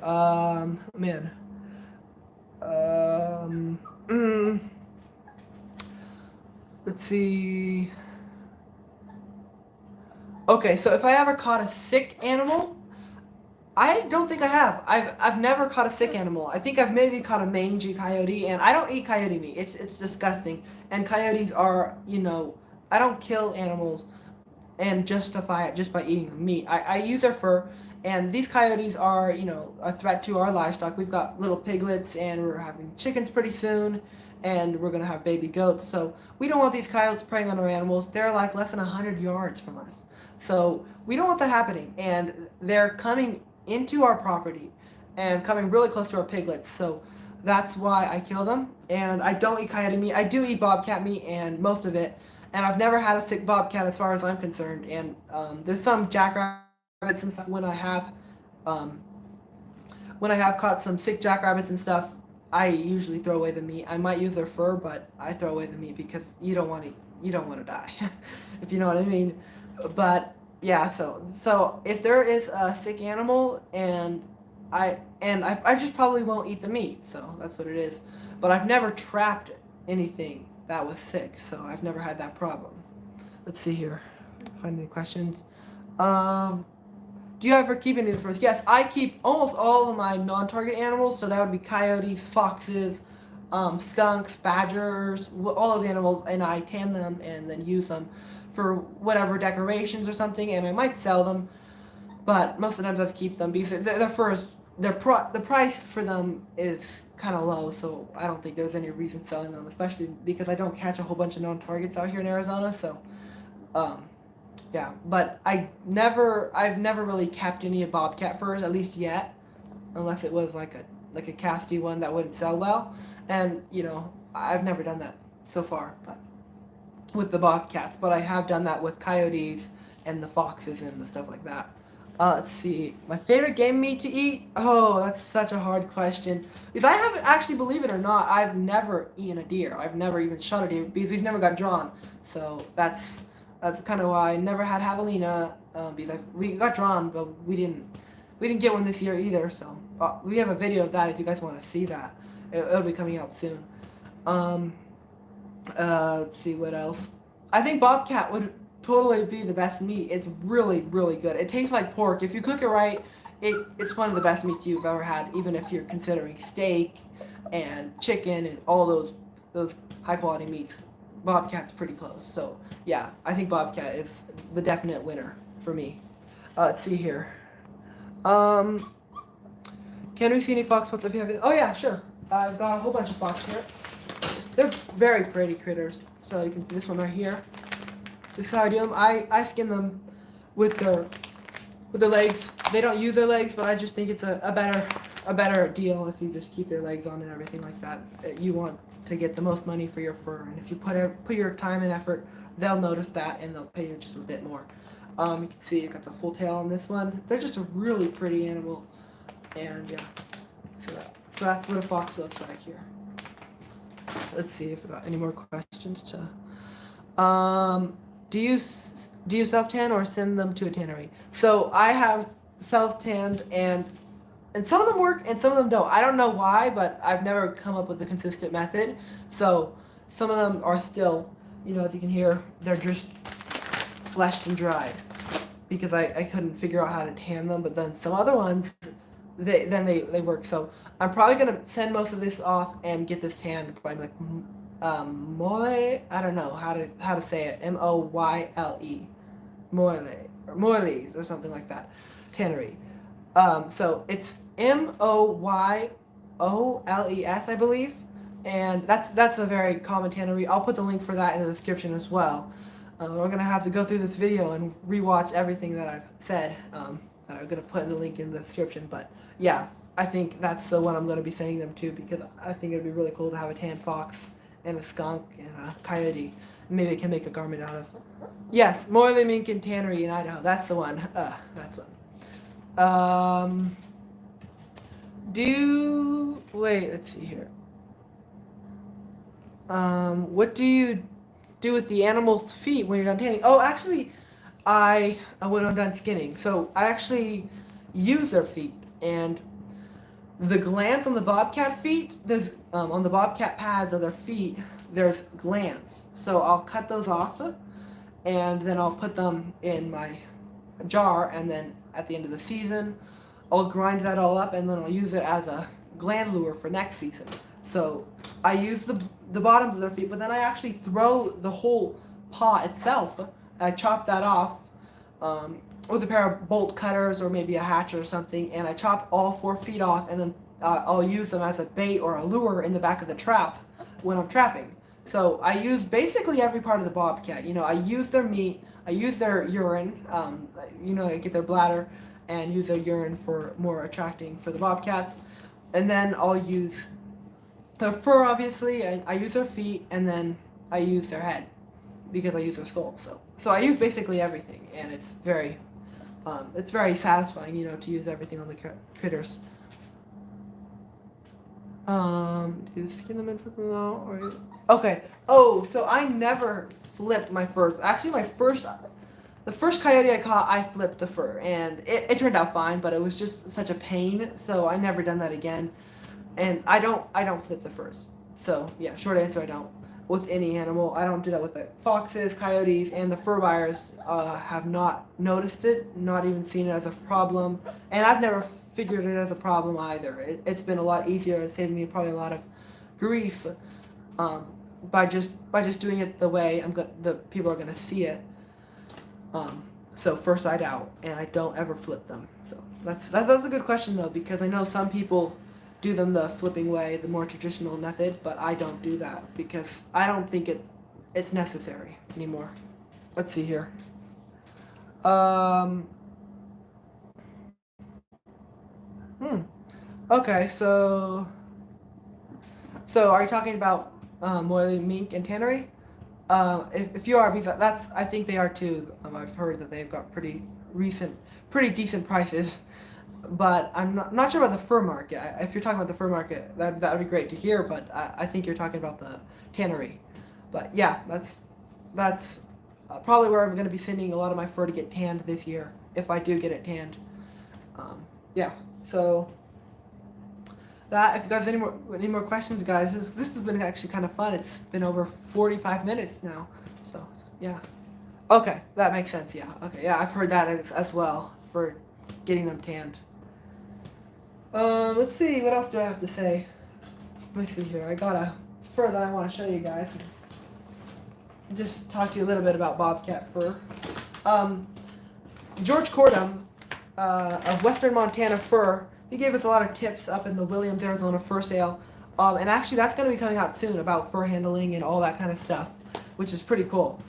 [SPEAKER 1] Man. Let's see. Okay, so if I ever caught a sick animal, I don't think I have. I've never caught a sick animal. I think I've maybe caught a mangy coyote, and I don't eat coyote meat. It's disgusting. And coyotes are, I don't kill animals and justify it just by eating the meat. I use their fur, and these coyotes are, a threat to our livestock. We've got little piglets, and we're having chickens pretty soon, and we're gonna have baby goats. So we don't want these coyotes preying on our animals. They're like less than 100 yards from us. So we don't want that happening, and they're coming into our property and coming really close to our piglets. So that's why I kill them. And I don't eat coyote meat. I do eat bobcat meat, and most of it. And I've never had a sick bobcat as far as I'm concerned. And there's some jackrabbits and stuff when I have caught some sick jackrabbits and stuff. I usually throw away the meat. I might use their fur, but I throw away the meat because you don't want to die, if you know what I mean. But yeah, so if there is a sick animal, and I just probably won't eat the meat. So that's what it is. But I've never trapped anything that was sick, so I've never had that problem. Let's see here. Find any questions. Do you ever keep any of the furs? Yes, I keep almost all of my non-target animals. So that would be coyotes, foxes, skunks, badgers, all those animals, and I tan them and then use them for whatever decorations or something, and I might sell them, but most of the times I keep them because their furs, the price for them is kind of low, so I don't think there's any reason selling them, especially because I don't catch a whole bunch of non-targets out here in Arizona. So, yeah, but I've never really kept any bobcat furs, at least yet, unless it was like a casty one that wouldn't sell well, and I've never done that. so far, but with the bobcats. But I have done that with coyotes and the foxes and the stuff like that. Let's see. My favorite game meat to eat? Oh, that's such a hard question. Because I haven't actually, believe it or not, I've never eaten a deer. I've never even shot a deer because we've never got drawn. So that's kind of why I never had javelina because we got drawn, but we didn't get one this year either. So we have a video of that if you guys want to see that. It'll be coming out soon. Let's see what else. I think bobcat would totally be the best meat. It's really, really good. It tastes like pork. If you cook it right, it's one of the best meats you've ever had, even if you're considering steak and chicken and all those high quality meats. Bobcat's pretty close. So yeah, I think bobcat is the definite winner for me. Let's see here. Can we see any fox spots if you have it? Oh yeah, sure. I've got a whole bunch of fox here. They're very pretty critters. So you can see this one right here. This is how I do them. I skin them with their legs. They don't use their legs, but I just think it's a better deal if you just keep their legs on and everything like that. You want to get the most money for your fur, and if you put your time and effort, they'll notice that and they'll pay you just a bit more. You can see you got the full tail on this one. They're just a really pretty animal, and yeah. So that's what a fox looks like here. Let's see if we got any more questions to. Do you self tan or send them to a tannery? So I have self tanned and some of them work and some of them don't. I don't know why, but I've never come up with a consistent method. So some of them are still, as you can hear, they're just fleshed and dried because I couldn't figure out how to tan them. But then some other ones, they work. So I'm probably gonna send most of this off and get this tanned by like mole. I don't know how to say it. Moyle, mole or moles or something like that. Tannery. So it's Moyoles, I believe, and that's a very common tannery. I'll put the link for that in the description as well. We're gonna have to go through this video and rewatch everything that I've said. That I'm gonna put in the link in the description, but yeah. I think that's the one I'm going to be sending them to because I think it'd be really cool to have a tan fox and a skunk and a coyote. Maybe I can make a garment out of. Yes, Moily Mink and Tannery in Idaho. That's the one. That's one. Wait, let's see here. What do you do with the animal's feet when you're done tanning? Oh, actually, when I'm done skinning. So I actually use their feet and the glands on the bobcat feet, there's on the bobcat pads of their feet, there's glands. So I'll cut those off, and then I'll put them in my jar, and then at the end of the season, I'll grind that all up, and then I'll use it as a gland lure for next season. So I use the bottoms of their feet, but then I actually throw the whole paw itself. I chop that off. With a pair of bolt cutters or maybe a hatchet or something, and I chop all 4 feet off, and then I'll use them as a bait or a lure in the back of the trap when I'm trapping. So I use basically every part of the bobcat. I use their meat, I use their urine, I get their bladder and use their urine for more attracting for the bobcats, and then I'll use their fur, obviously, and I use their feet, and then I use their head because I use their skull. So I use basically everything, and it's very satisfying, to use everything on the critters. Do you skin them in for or okay? Oh, so I never flipped my fur. Actually, the first coyote I caught, I flipped the fur, and it turned out fine, but it was just such a pain, so I never done that again. And I don't flip the furs. So yeah, short answer, I don't. With any animal, I don't do that with the foxes, coyotes, and the fur buyers have not noticed it, not even seen it as a problem, and I've never figured it as a problem either. It's been a lot easier and saved me probably a lot of grief by just doing it the way the people are gonna see it. So first side out, and I don't ever flip them. So that's a good question though, because I know some people do them the flipping way, the more traditional method, but I don't do that because I don't think it's necessary anymore. Let's see here. Okay, so are you talking about Moily Mink and Tannery. If you are, because that's I think they are too. I've heard that they've got pretty decent prices. But I'm not sure about the fur market. If you're talking about the fur market, that would be great to hear. But I think you're talking about the tannery. But yeah, that's probably where I'm going to be sending a lot of my fur to get tanned this year, if I do get it tanned. Yeah. So that if you guys have any more questions, guys, this has been actually kind of fun. It's been over 45 minutes now. So yeah. Okay, that makes sense. Yeah. Okay. Yeah, I've heard that as well for getting them tanned. Let's see, what else do I have to say? Let me see here. I got a fur that I want to show you guys. Just talk to you a little bit about Bobcat fur. George Cordum of Western Montana Fur, he gave us a lot of tips up in the Williams, Arizona fur sale. And actually that's going to be coming out soon about fur handling and all that kind of stuff, which is pretty cool.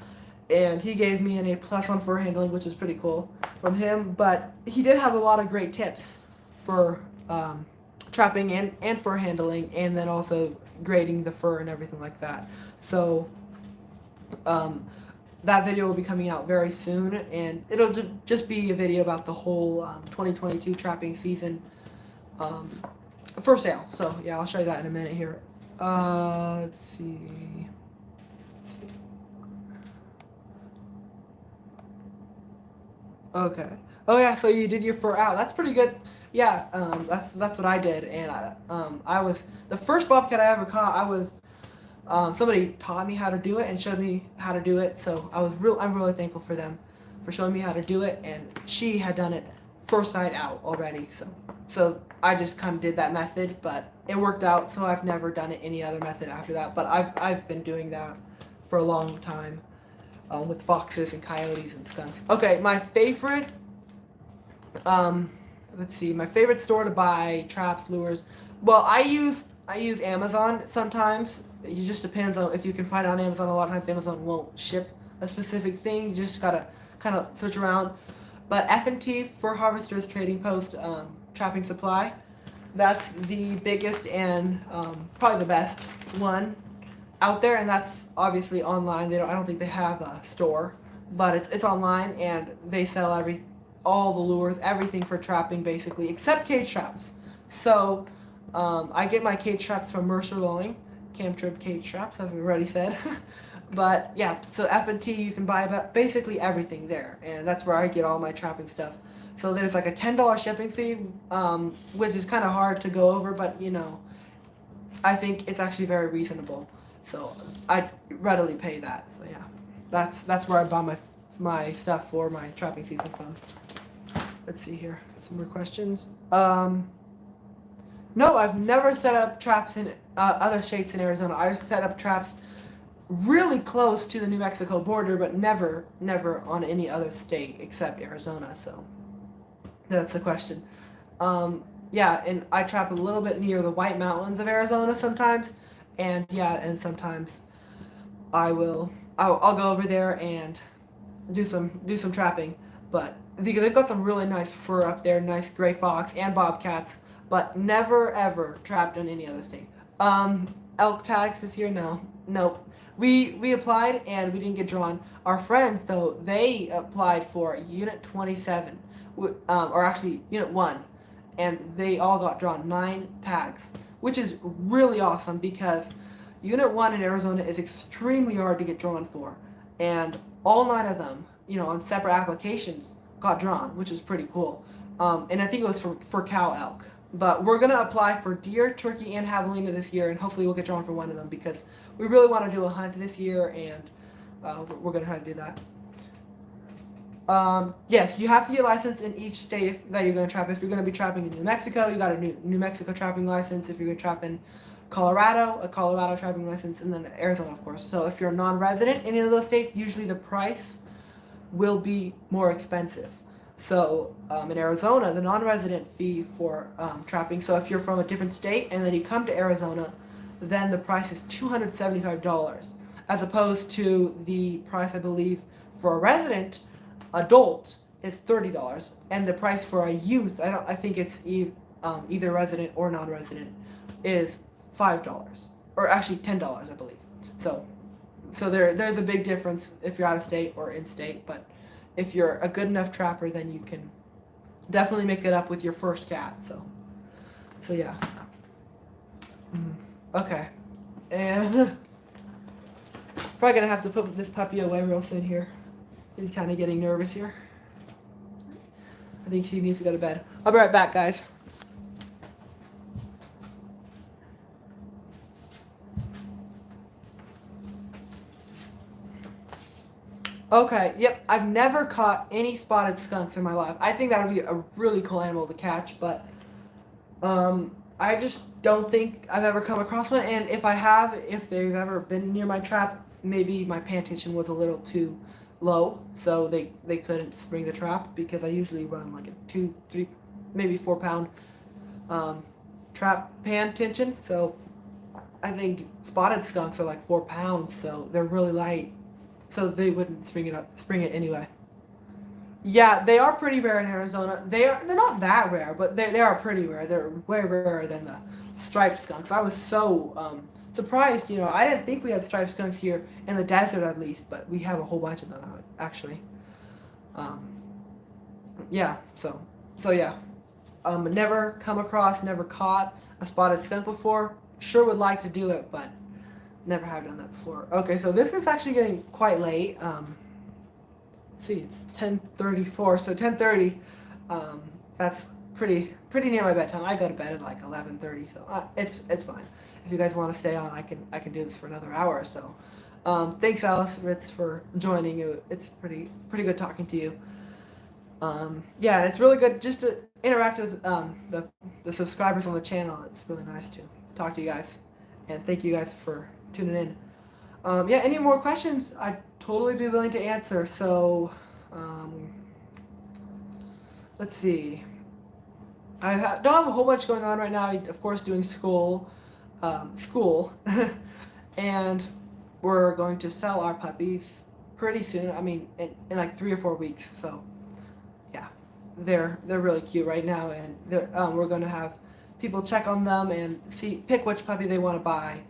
[SPEAKER 1] And he gave me an A+ on fur handling, which is pretty cool from him. But he did have a lot of great tips for trapping and fur handling, and then also grading the fur and everything like that. So that video will be coming out very soon, and it'll just be a video about the whole 2022 trapping season fur sale. So yeah, I'll show you that in a minute here. Let's see. Okay. Oh yeah, so you did your fur out. That's pretty good. Yeah, that's what I did, and I was the first bobcat I ever caught. Somebody taught me how to do it and showed me how to do it. So I'm really thankful for them for showing me how to do it, and she had done it first sight out already. So I just kind of did that method, but it worked out. So I've never done it any other method after that. But I've been doing that for a long time with foxes and coyotes and skunks. Okay, my favorite. Let's see, my favorite store to buy traps, lures. Well, I use Amazon sometimes. It just depends on if you can find it on Amazon. A lot of times Amazon won't ship a specific thing. You just gotta kind of search around. But F&T, Fur Harvesters Trading Post Trapping Supply, that's the biggest and probably the best one out there, and that's obviously online. I don't think they have a store, but it's online, and they sell all the lures, everything for trapping basically, except cage traps. So I get my cage traps from Mercer Lowing, Cam Trib cage traps, as we already said. But yeah, so F&T, you can buy basically everything there, and that's where I get all my trapping stuff. So there's like a $10 shipping fee, which is kind of hard to go over, but I think it's actually very reasonable. So I readily pay that. So yeah, that's where I buy my stuff for my trapping season from. Let's see here. Some more questions. No, I've never set up traps in other states in Arizona. I've set up traps really close to the New Mexico border, but never on any other state except Arizona. So that's the question. Yeah, and I trap a little bit near the White Mountains of Arizona sometimes, and sometimes I'll go over there and do some trapping, but they've got some really nice fur up there, nice gray fox and bobcats, but never ever trapped in any other state. Elk tags this year, nope. We applied and we didn't get drawn. Our friends though, they applied for Unit 27, or actually Unit 1, and they all got drawn 9 tags, which is really awesome because Unit 1 in Arizona is extremely hard to get drawn for, and all 9 of them, on separate applications, got drawn, which is pretty cool. And I think it was for cow elk. But we're going to apply for deer, turkey, and javelina this year, and hopefully we'll get drawn for one of them because we really want to do a hunt this year, and we're going to try to do that. Yes, you have to get licensed in each state that you're going to trap. If you're going to be trapping in New Mexico, you got a New Mexico trapping license. If you're going to trap in Colorado, a Colorado trapping license, and then Arizona, of course. So if you're a non-resident in any of those states, usually the price will be more expensive. So in Arizona, the non-resident fee for trapping, so if you're from a different state and then you come to Arizona, then the price is $275, as opposed to the price, I believe, for a resident adult is $30, and the price for a youth, I think it's either resident or non-resident, is $5, or actually $10, I believe. So there's a big difference if you're out of state or in state, but if you're a good enough trapper, then you can definitely make it up with your first cat. So yeah. Okay, and probably gonna have to put this puppy away real soon here. He's kind of getting nervous here. I think he needs to go to bed. I'll be right back, guys. Okay, yep, I've never caught any spotted skunks in my life. I think that would be a really cool animal to catch, but I just don't think I've ever come across one, and if I have, if they've ever been near my trap, maybe my pan tension was a little too low, so they couldn't spring the trap, because I usually run like a 2, 3, maybe 4 pound trap pan tension, so I think spotted skunks are like 4 pounds, so they're really light. So they wouldn't spring it anyway. Yeah, they are pretty rare in Arizona. They're not that rare, but they are pretty rare. They're way rarer than the striped skunks. I was so surprised. You know, I didn't think we had striped skunks here in the desert at least, but we have a whole bunch of them out actually. Yeah. So yeah. Never come across, never caught a spotted skunk before. Sure would like to do it, but never have done that before. Okay, so this is actually getting quite late. Let's see, it's 10:34, so 10:30. That's pretty near my bedtime. I go to bed at like 11:30, so it's fine. If you guys want to stay on, I can do this for another hour or so. Thanks, Alice Ritz, for joining. It's pretty good talking to you. Yeah, it's really good just to interact with the subscribers on the channel. It's really nice to talk to you guys, and thank you guys for tuning in. Yeah, any more questions, I'd totally be willing to answer. So, let's see. Don't have a whole bunch going on right now. Of course, doing school, and we're going to sell our puppies pretty soon. I mean, in like 3 or 4 weeks. So, yeah, they're really cute right now, and we're going to have people check on them and pick which puppy they want to buy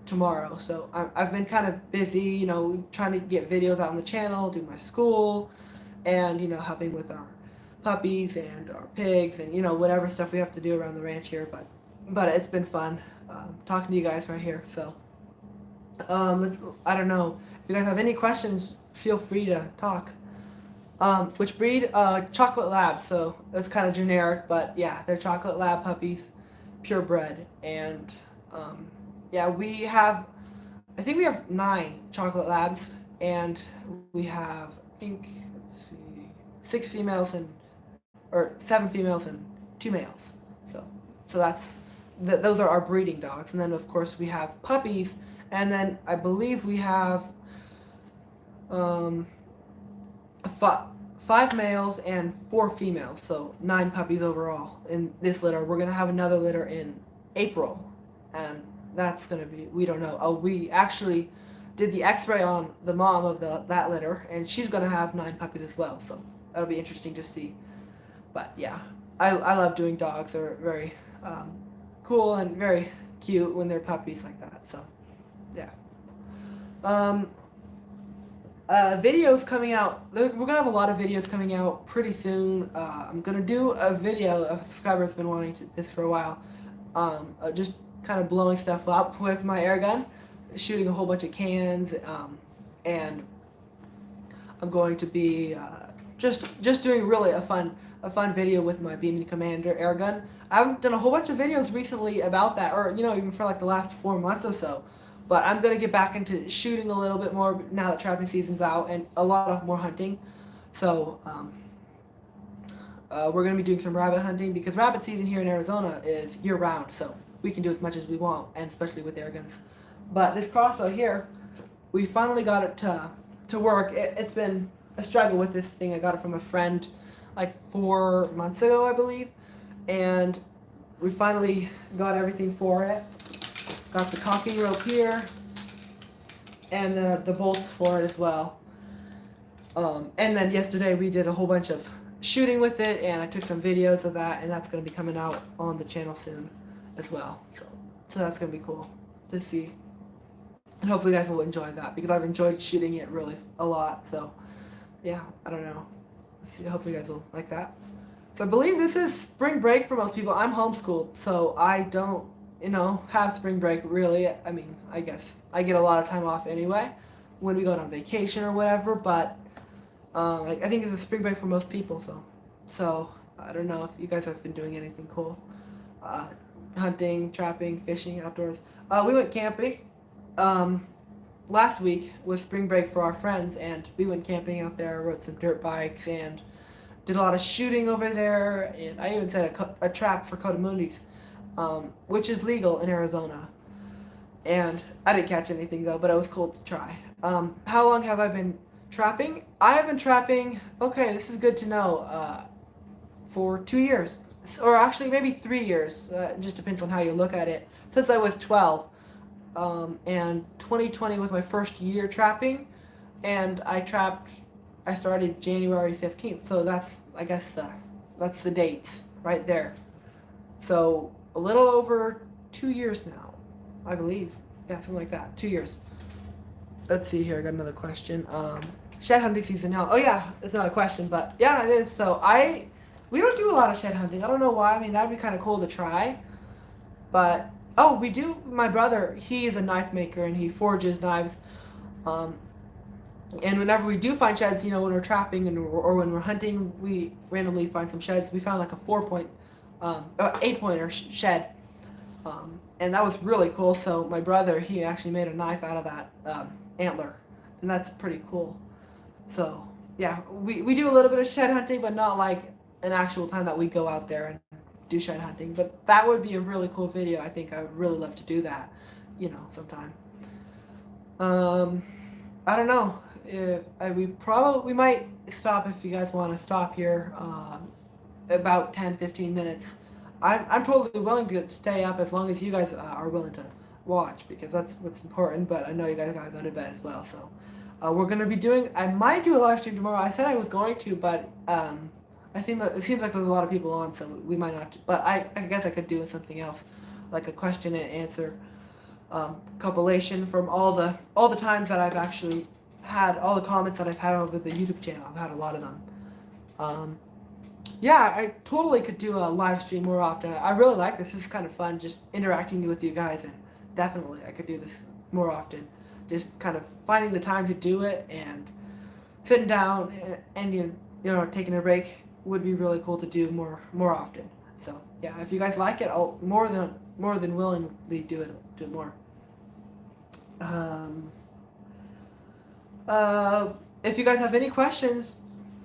[SPEAKER 1] tomorrow. So I've been kind of busy, you know, trying to get videos out on the channel, do my school, and, you know, helping with our puppies and our pigs and, you know, whatever stuff we have to do around the ranch here. But it's been fun talking to you guys right here. So I don't know, if you guys have any questions, feel free to talk. Which breed? Chocolate Lab. So that's kind of generic, but yeah, they're Chocolate Lab puppies, purebred. And yeah, I think we have 9 Chocolate Labs, and we have, I think, let's see, 7 females and 2 males. So those are our breeding dogs. And then of course we have puppies, and then I believe we have 5 males and 4 females, so 9 puppies overall in this litter. We're gonna have another litter in April, and that's gonna be, we don't know. Oh, we actually did the X-ray on the mom of that litter, and she's gonna have 9 puppies as well. So that'll be interesting to see. But yeah, I love doing dogs. They're very cool and very cute when they're puppies like that. So yeah. Videos coming out. We're gonna have a lot of videos coming out pretty soon. I'm gonna do a video. A subscriber's been wanting this for a while. Just kind of blowing stuff up with my air gun, shooting a whole bunch of cans, and I'm going to be just doing really a fun video with my Beam and Commander air gun. I haven't done a whole bunch of videos recently about that, or, you know, even for like the last 4 months or so. But I'm going to get back into shooting a little bit more now that trapping season's out, and a lot of more hunting. So we're going to be doing some rabbit hunting, because rabbit season here in Arizona is year-round, so we can do as much as we want, and especially with air guns. But this crossbow here, we finally got it to work. It's been a struggle with this thing. I got it from a friend like 4 months ago, I believe, and we finally got everything for it. Got the cocking rope here, and the bolts for it as well. And then yesterday we did a whole bunch of shooting with it, and I took some videos of that, and that's going to be coming out on the channel soon as well. So that's going to be cool to see. And hopefully you guys will enjoy that because I've enjoyed shooting it really a lot. So yeah, I don't know. Let's see, hopefully you guys will like that. So I believe this is spring break for most people. I'm homeschooled, so I don't, have spring break really. I mean, I guess I get a lot of time off anyway when we go on vacation or whatever. But I think it's a spring break for most people. So I don't know if you guys have been doing anything cool, hunting, trapping, fishing, outdoors. We went camping. Last week was spring break for our friends, and we went camping out there. Rode some dirt bikes and did a lot of shooting over there, and I even set a trap for cotamundis, which is legal in Arizona. And I didn't catch anything though, but it was cool to try. How long have I been trapping? I have been trapping. Okay, this is good to know. For 2 years, or actually maybe 3 years. It just depends on how you look at it. Since I was 12, and 2020 was my first year trapping, and I started January 15th, so I guess that's the dates right there. So a little over 2 years now, I believe. Yeah, something like that. 2 years. Let's see here. I got another question. Shed hunting season now. Oh yeah, it's not a question, but yeah, it is. We don't do a lot of shed hunting. I don't know why. I mean, that'd be kind of cool to try, but oh, we do. My brother, he is a knife maker and he forges knives. Um, And whenever we do find sheds, when we're trapping or when we're hunting, we randomly find some sheds. We found like a 8 pointer shed, and that was really cool. So my brother, he actually made a knife out of that antler, and that's pretty cool. So yeah, we do a little bit of shed hunting, but not like an actual time that we go out there and do shed hunting. But that would be a really cool video. I think I would really love to do that, sometime. I don't know. We might stop if you guys want to stop here. About 10-15 minutes. I'm totally willing to stay up as long as you guys are willing to watch because that's what's important. But I know you guys gotta go to bed as well. So we're gonna be doing. I might do a live stream tomorrow. I said I was going to, but it seems like there's a lot of people on, so we might not. But I guess I could do something else, like a question and answer compilation from all the times that I've actually had all the comments that I've had over the YouTube channel. I've had a lot of them. Yeah, I totally could do a live stream more often. I really like this. This is kind of fun, just interacting with you guys, and definitely I could do this more often. Just kind of finding the time to do it and sitting down and taking a break would be really cool to do more often. So yeah, if you guys like it, I'll more than willingly do it more. If you guys have any questions,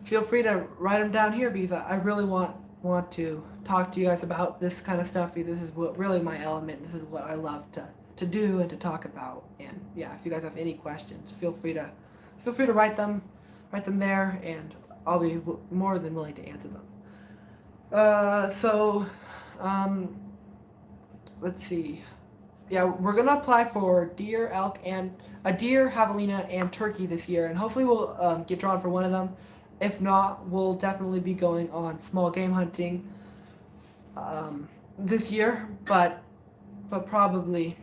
[SPEAKER 1] feel free to write them down here because I really want to talk to you guys about this kind of stuff because this is what really my element. This is what I love to do and to talk about. And yeah, if you guys have any questions, feel free to write them there, and I'll be more than willing to answer them. Let's see. Yeah, we're gonna apply for deer, elk, and a deer, javelina, and turkey this year, and hopefully we'll get drawn for one of them. If not, we'll definitely be going on small game hunting this year, but probably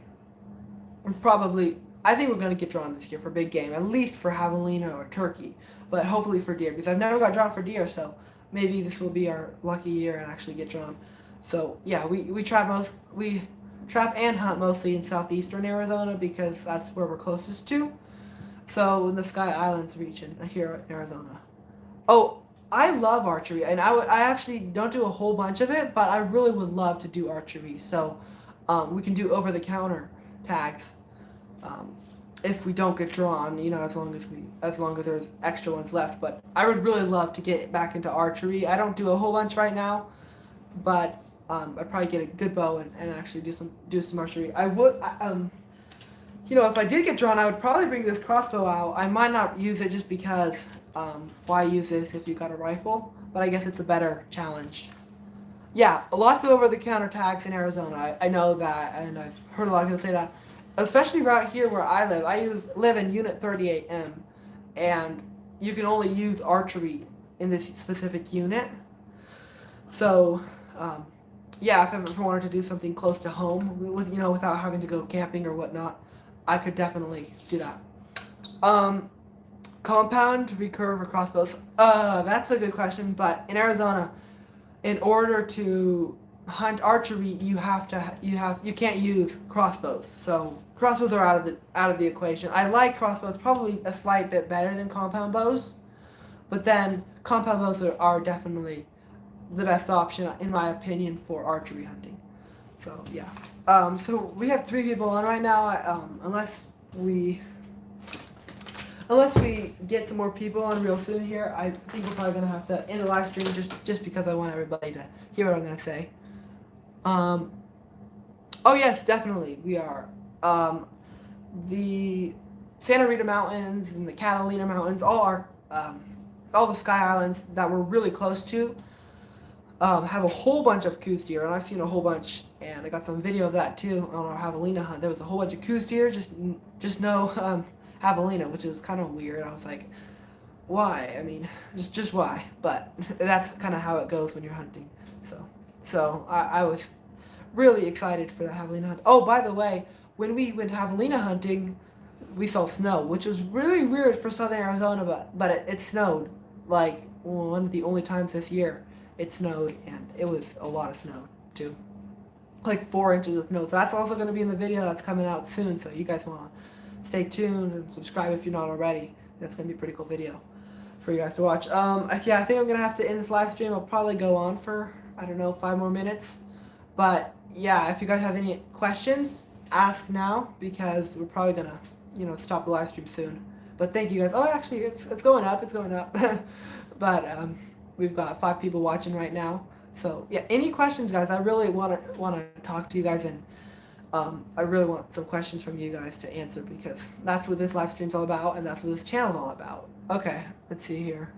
[SPEAKER 1] I think we're gonna get drawn this year for big game, at least for javelina or turkey, but hopefully for deer because I've never got drawn for deer, so maybe this will be our lucky year and actually get drawn. So yeah, we trap and hunt mostly in southeastern Arizona because that's where we're closest to. So in the Sky Islands region here in Arizona. Oh, I love archery, and I actually don't do a whole bunch of it, but I really would love to do archery. So we can do over-the-counter tags if we don't get drawn, as long as there's extra ones left. But I would really love to get back into archery. I don't do a whole bunch right now, but I'd probably get a good bow and actually do some archery. I would, if I did get drawn, I would probably bring this crossbow out. I might not use it just because why use this if you got a rifle? But I guess it's a better challenge. Yeah, lots of over-the-counter tags in Arizona. I know that, and I've heard a lot of people say that. Especially right here where I live. I live in Unit 38M, and you can only use archery in this specific unit. So, yeah, if I ever wanted to do something close to home, without having to go camping or whatnot, I could definitely do that. Compound, recurve, or crossbows? That's a good question. But in Arizona, in order to hunt archery, you can't use crossbows. So crossbows are out of the equation. I like crossbows probably a slight bit better than compound bows, but then compound bows are definitely the best option in my opinion for archery hunting. So yeah. So we have 3 people on right now. Unless we get some more people on real soon here, I think we're probably gonna have to end the live stream just because I want everybody to hear what I'm gonna say. Oh yes, definitely we are. The Santa Rita Mountains and the Catalina Mountains, all the Sky Islands that we're really close to, have a whole bunch of coos deer, and I've seen a whole bunch, and I got some video of that too on our javelina hunt. There was a whole bunch of coos deer, just no javelina, which is kind of weird. I was like, why? I mean, just why? But that's kind of how it goes when you're hunting. So I was really excited for the javelina hunt. Oh, by the way, when we went javelina hunting, we saw snow, which was really weird for southern Arizona, but it snowed like one of the only times this year it snowed, and it was a lot of snow too, like 4 inches of snow. So that's also going to be in the video that's coming out soon. So you guys want to stay tuned and subscribe if you're not already. That's going to be a pretty cool video for you guys to watch. Yeah, I think I'm going to have to end this live stream. I'll probably go on for, I don't know, 5 more minutes. But yeah, if you guys have any questions, ask now, because we're probably going to, stop the live stream soon. But thank you guys. Oh, actually, it's going up. It's going up. But we've got 5 people watching right now. So yeah, any questions, guys? I really want to talk to you guys, and I really want some questions from you guys to answer, because that's what this live stream's all about, and that's what this channel's all about. Okay, let's see here.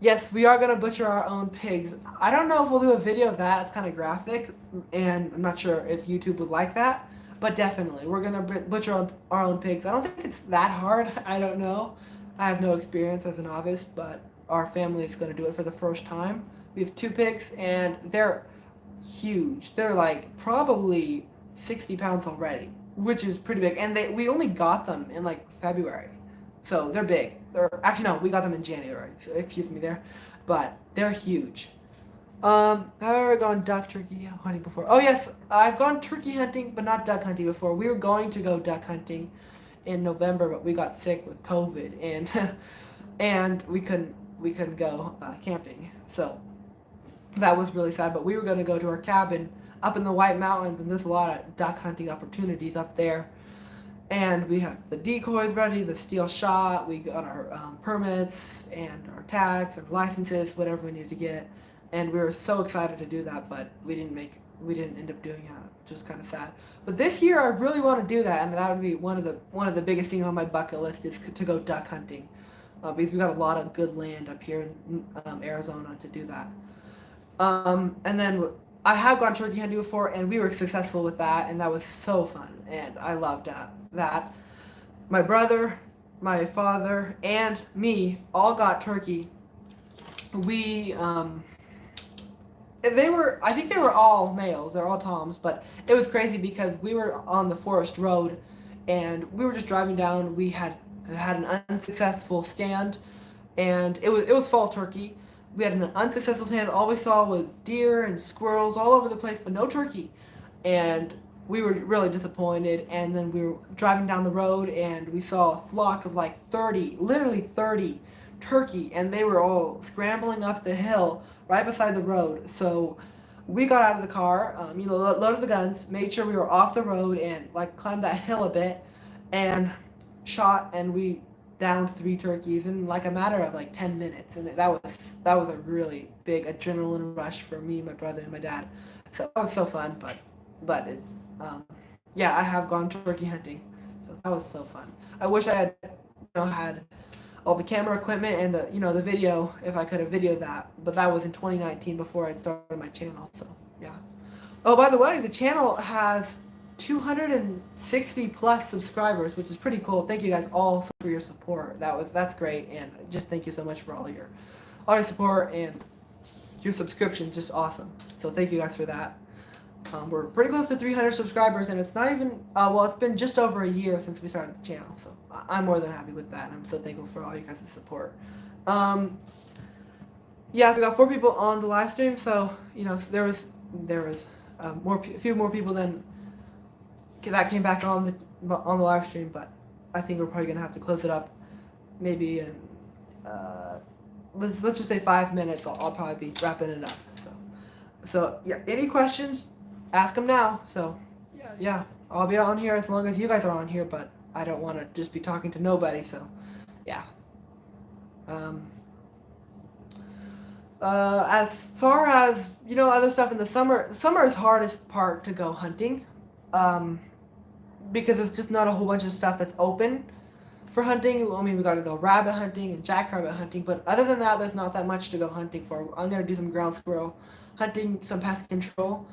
[SPEAKER 1] Yes, we are gonna butcher our own pigs. I don't know if we'll do a video of that. It's kind of graphic, and I'm not sure if YouTube would like that. But definitely, we're gonna butcher our own pigs. I don't think it's that hard. I don't know. I have no experience as a novice, but our family is gonna do it for the first time. We have 2 pigs, and they're huge. They're like probably 60 pounds already, which is pretty big. And we only got them in like February, so they're big. Actually no, we got them in January. So excuse me there, but they're huge. Have I ever gone duck turkey hunting before? Oh yes, I've gone turkey hunting, but not duck hunting before. We were going to go duck hunting in November, but we got sick with COVID, and and we couldn't go camping. So that was really sad. But we were going to go to our cabin up in the White Mountains, and there's a lot of duck hunting opportunities up there. And we had the decoys ready, the steel shot. We got our permits and our tags and licenses, whatever we needed to get. And we were so excited to do that, but we didn't end up doing that, which was kind of sad. But this year, I really want to do that, and that would be one of the biggest things on my bucket list is to go duck hunting, because we got a lot of good land up here in Arizona to do that. And then I have gone turkey hunting before, and we were successful with that, and that was so fun, and I loved that. My brother, my father, and me all got turkey. I think they were all males. They're all toms, but it was crazy because we were on the forest road, and we were just driving down. We had an unsuccessful stand, and it was fall turkey. We had an unsuccessful stand. All we saw was deer and squirrels all over the place, but no turkey. And we were really disappointed. And then we were driving down the road, and we saw a flock of like 30, literally 30 turkey, and they were all scrambling up the hill right beside the road. So we got out of the car, loaded the guns, made sure we were off the road, and like climbed that hill a bit, and shot, and we downed 3 turkeys in like a matter of like 10 minutes, and that was a really big adrenaline rush for me, my brother, and my dad. So that was so fun, but it, yeah, I have gone turkey hunting, so that was so fun. I wish I had had all the camera equipment and the video, if I could have videoed that, but that was in 2019 before I started my channel. So yeah. Oh, by the way, the channel has 260 plus subscribers, which is pretty cool. Thank you guys all for your support. That's great, and just thank you so much for all your support, and your subscription, just awesome. So thank you guys for that. We're pretty close to 300 subscribers, and it's not even, well, it's been just over a year since we started the channel, so I'm more than happy with that, and I'm so thankful for all you guys' support. Yeah, so we got 4 people on the live stream, so, you know, there was a few more people than that came back on the live stream, but I think we're probably going to have to close it up maybe in, let's just say 5 minutes. I'll probably be wrapping it up, so yeah, any questions, ask them now. So yeah, I'll be on here as long as you guys are on here, but I don't want to just be talking to nobody. So yeah. As far as, you know, other stuff in the summer is hardest part to go hunting, because it's just not a whole bunch of stuff that's open for hunting. I mean, we gotta go rabbit hunting and jackrabbit hunting, but other than that, there's not that much to go hunting for. I'm gonna do some ground squirrel hunting, some pest control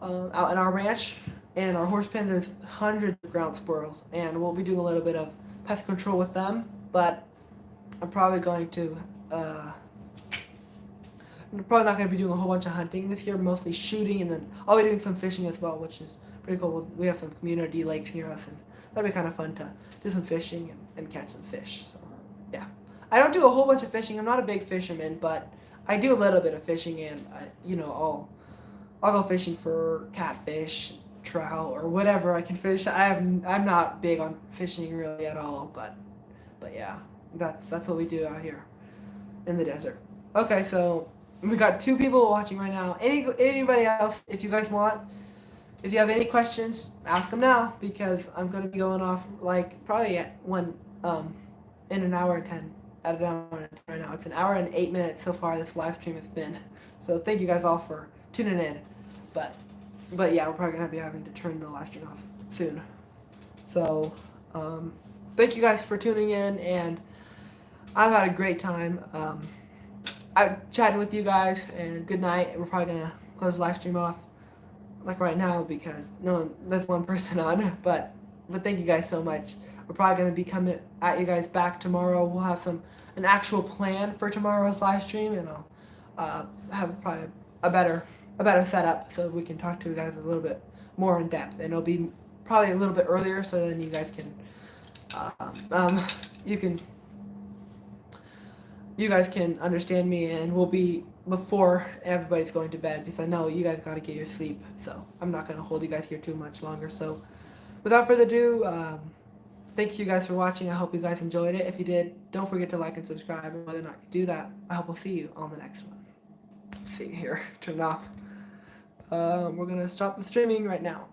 [SPEAKER 1] out in our ranch and our horse pen. There's hundreds of ground squirrels, and we'll be doing a little bit of pest control with them. But I'm probably going to I'm probably not going to be doing a whole bunch of hunting this year, mostly shooting, and then I'll be doing some fishing as well, which is pretty cool. We have some community lakes near us, and that'll be kind of fun to do some fishing and catch some fish. So yeah, I don't do a whole bunch of fishing. I'm not a big fisherman, but I do a little bit of fishing, and I'll go fishing for catfish, trout, or whatever I can fish. I'm not big on fishing really at all, but yeah, that's what we do out here in the desert. Okay, so we got 2 people watching right now. Anybody else, if you guys want, if you have any questions, ask them now, because I'm gonna be going off like probably at in an hour and 10. At an hour and 10 right now. It's an hour and 8 minutes so far this live stream has been. So thank you guys all for tuning in. But yeah, we're probably gonna be having to turn the live stream off soon. So thank you guys for tuning in, and I've had a great time. I'm chatting with you guys, and good night. We're probably gonna close the live stream off like right now because there's one person on. But thank you guys so much. We're probably gonna be coming at you guys back tomorrow. We'll have an actual plan for tomorrow's live stream, and I'll have probably a better setup so we can talk to you guys a little bit more in depth, and it'll be probably a little bit earlier so then you guys can you guys can understand me, and we'll be before everybody's going to bed, because I know you guys got to get your sleep, so I'm not going to hold you guys here too much longer. So without further ado, thank you guys for watching. I hope you guys enjoyed it. If you did, don't forget to like and subscribe, and whether or not you do that, I hope we'll see you on the next one. Let's see here, turn it off. We're going to stop the streaming right now.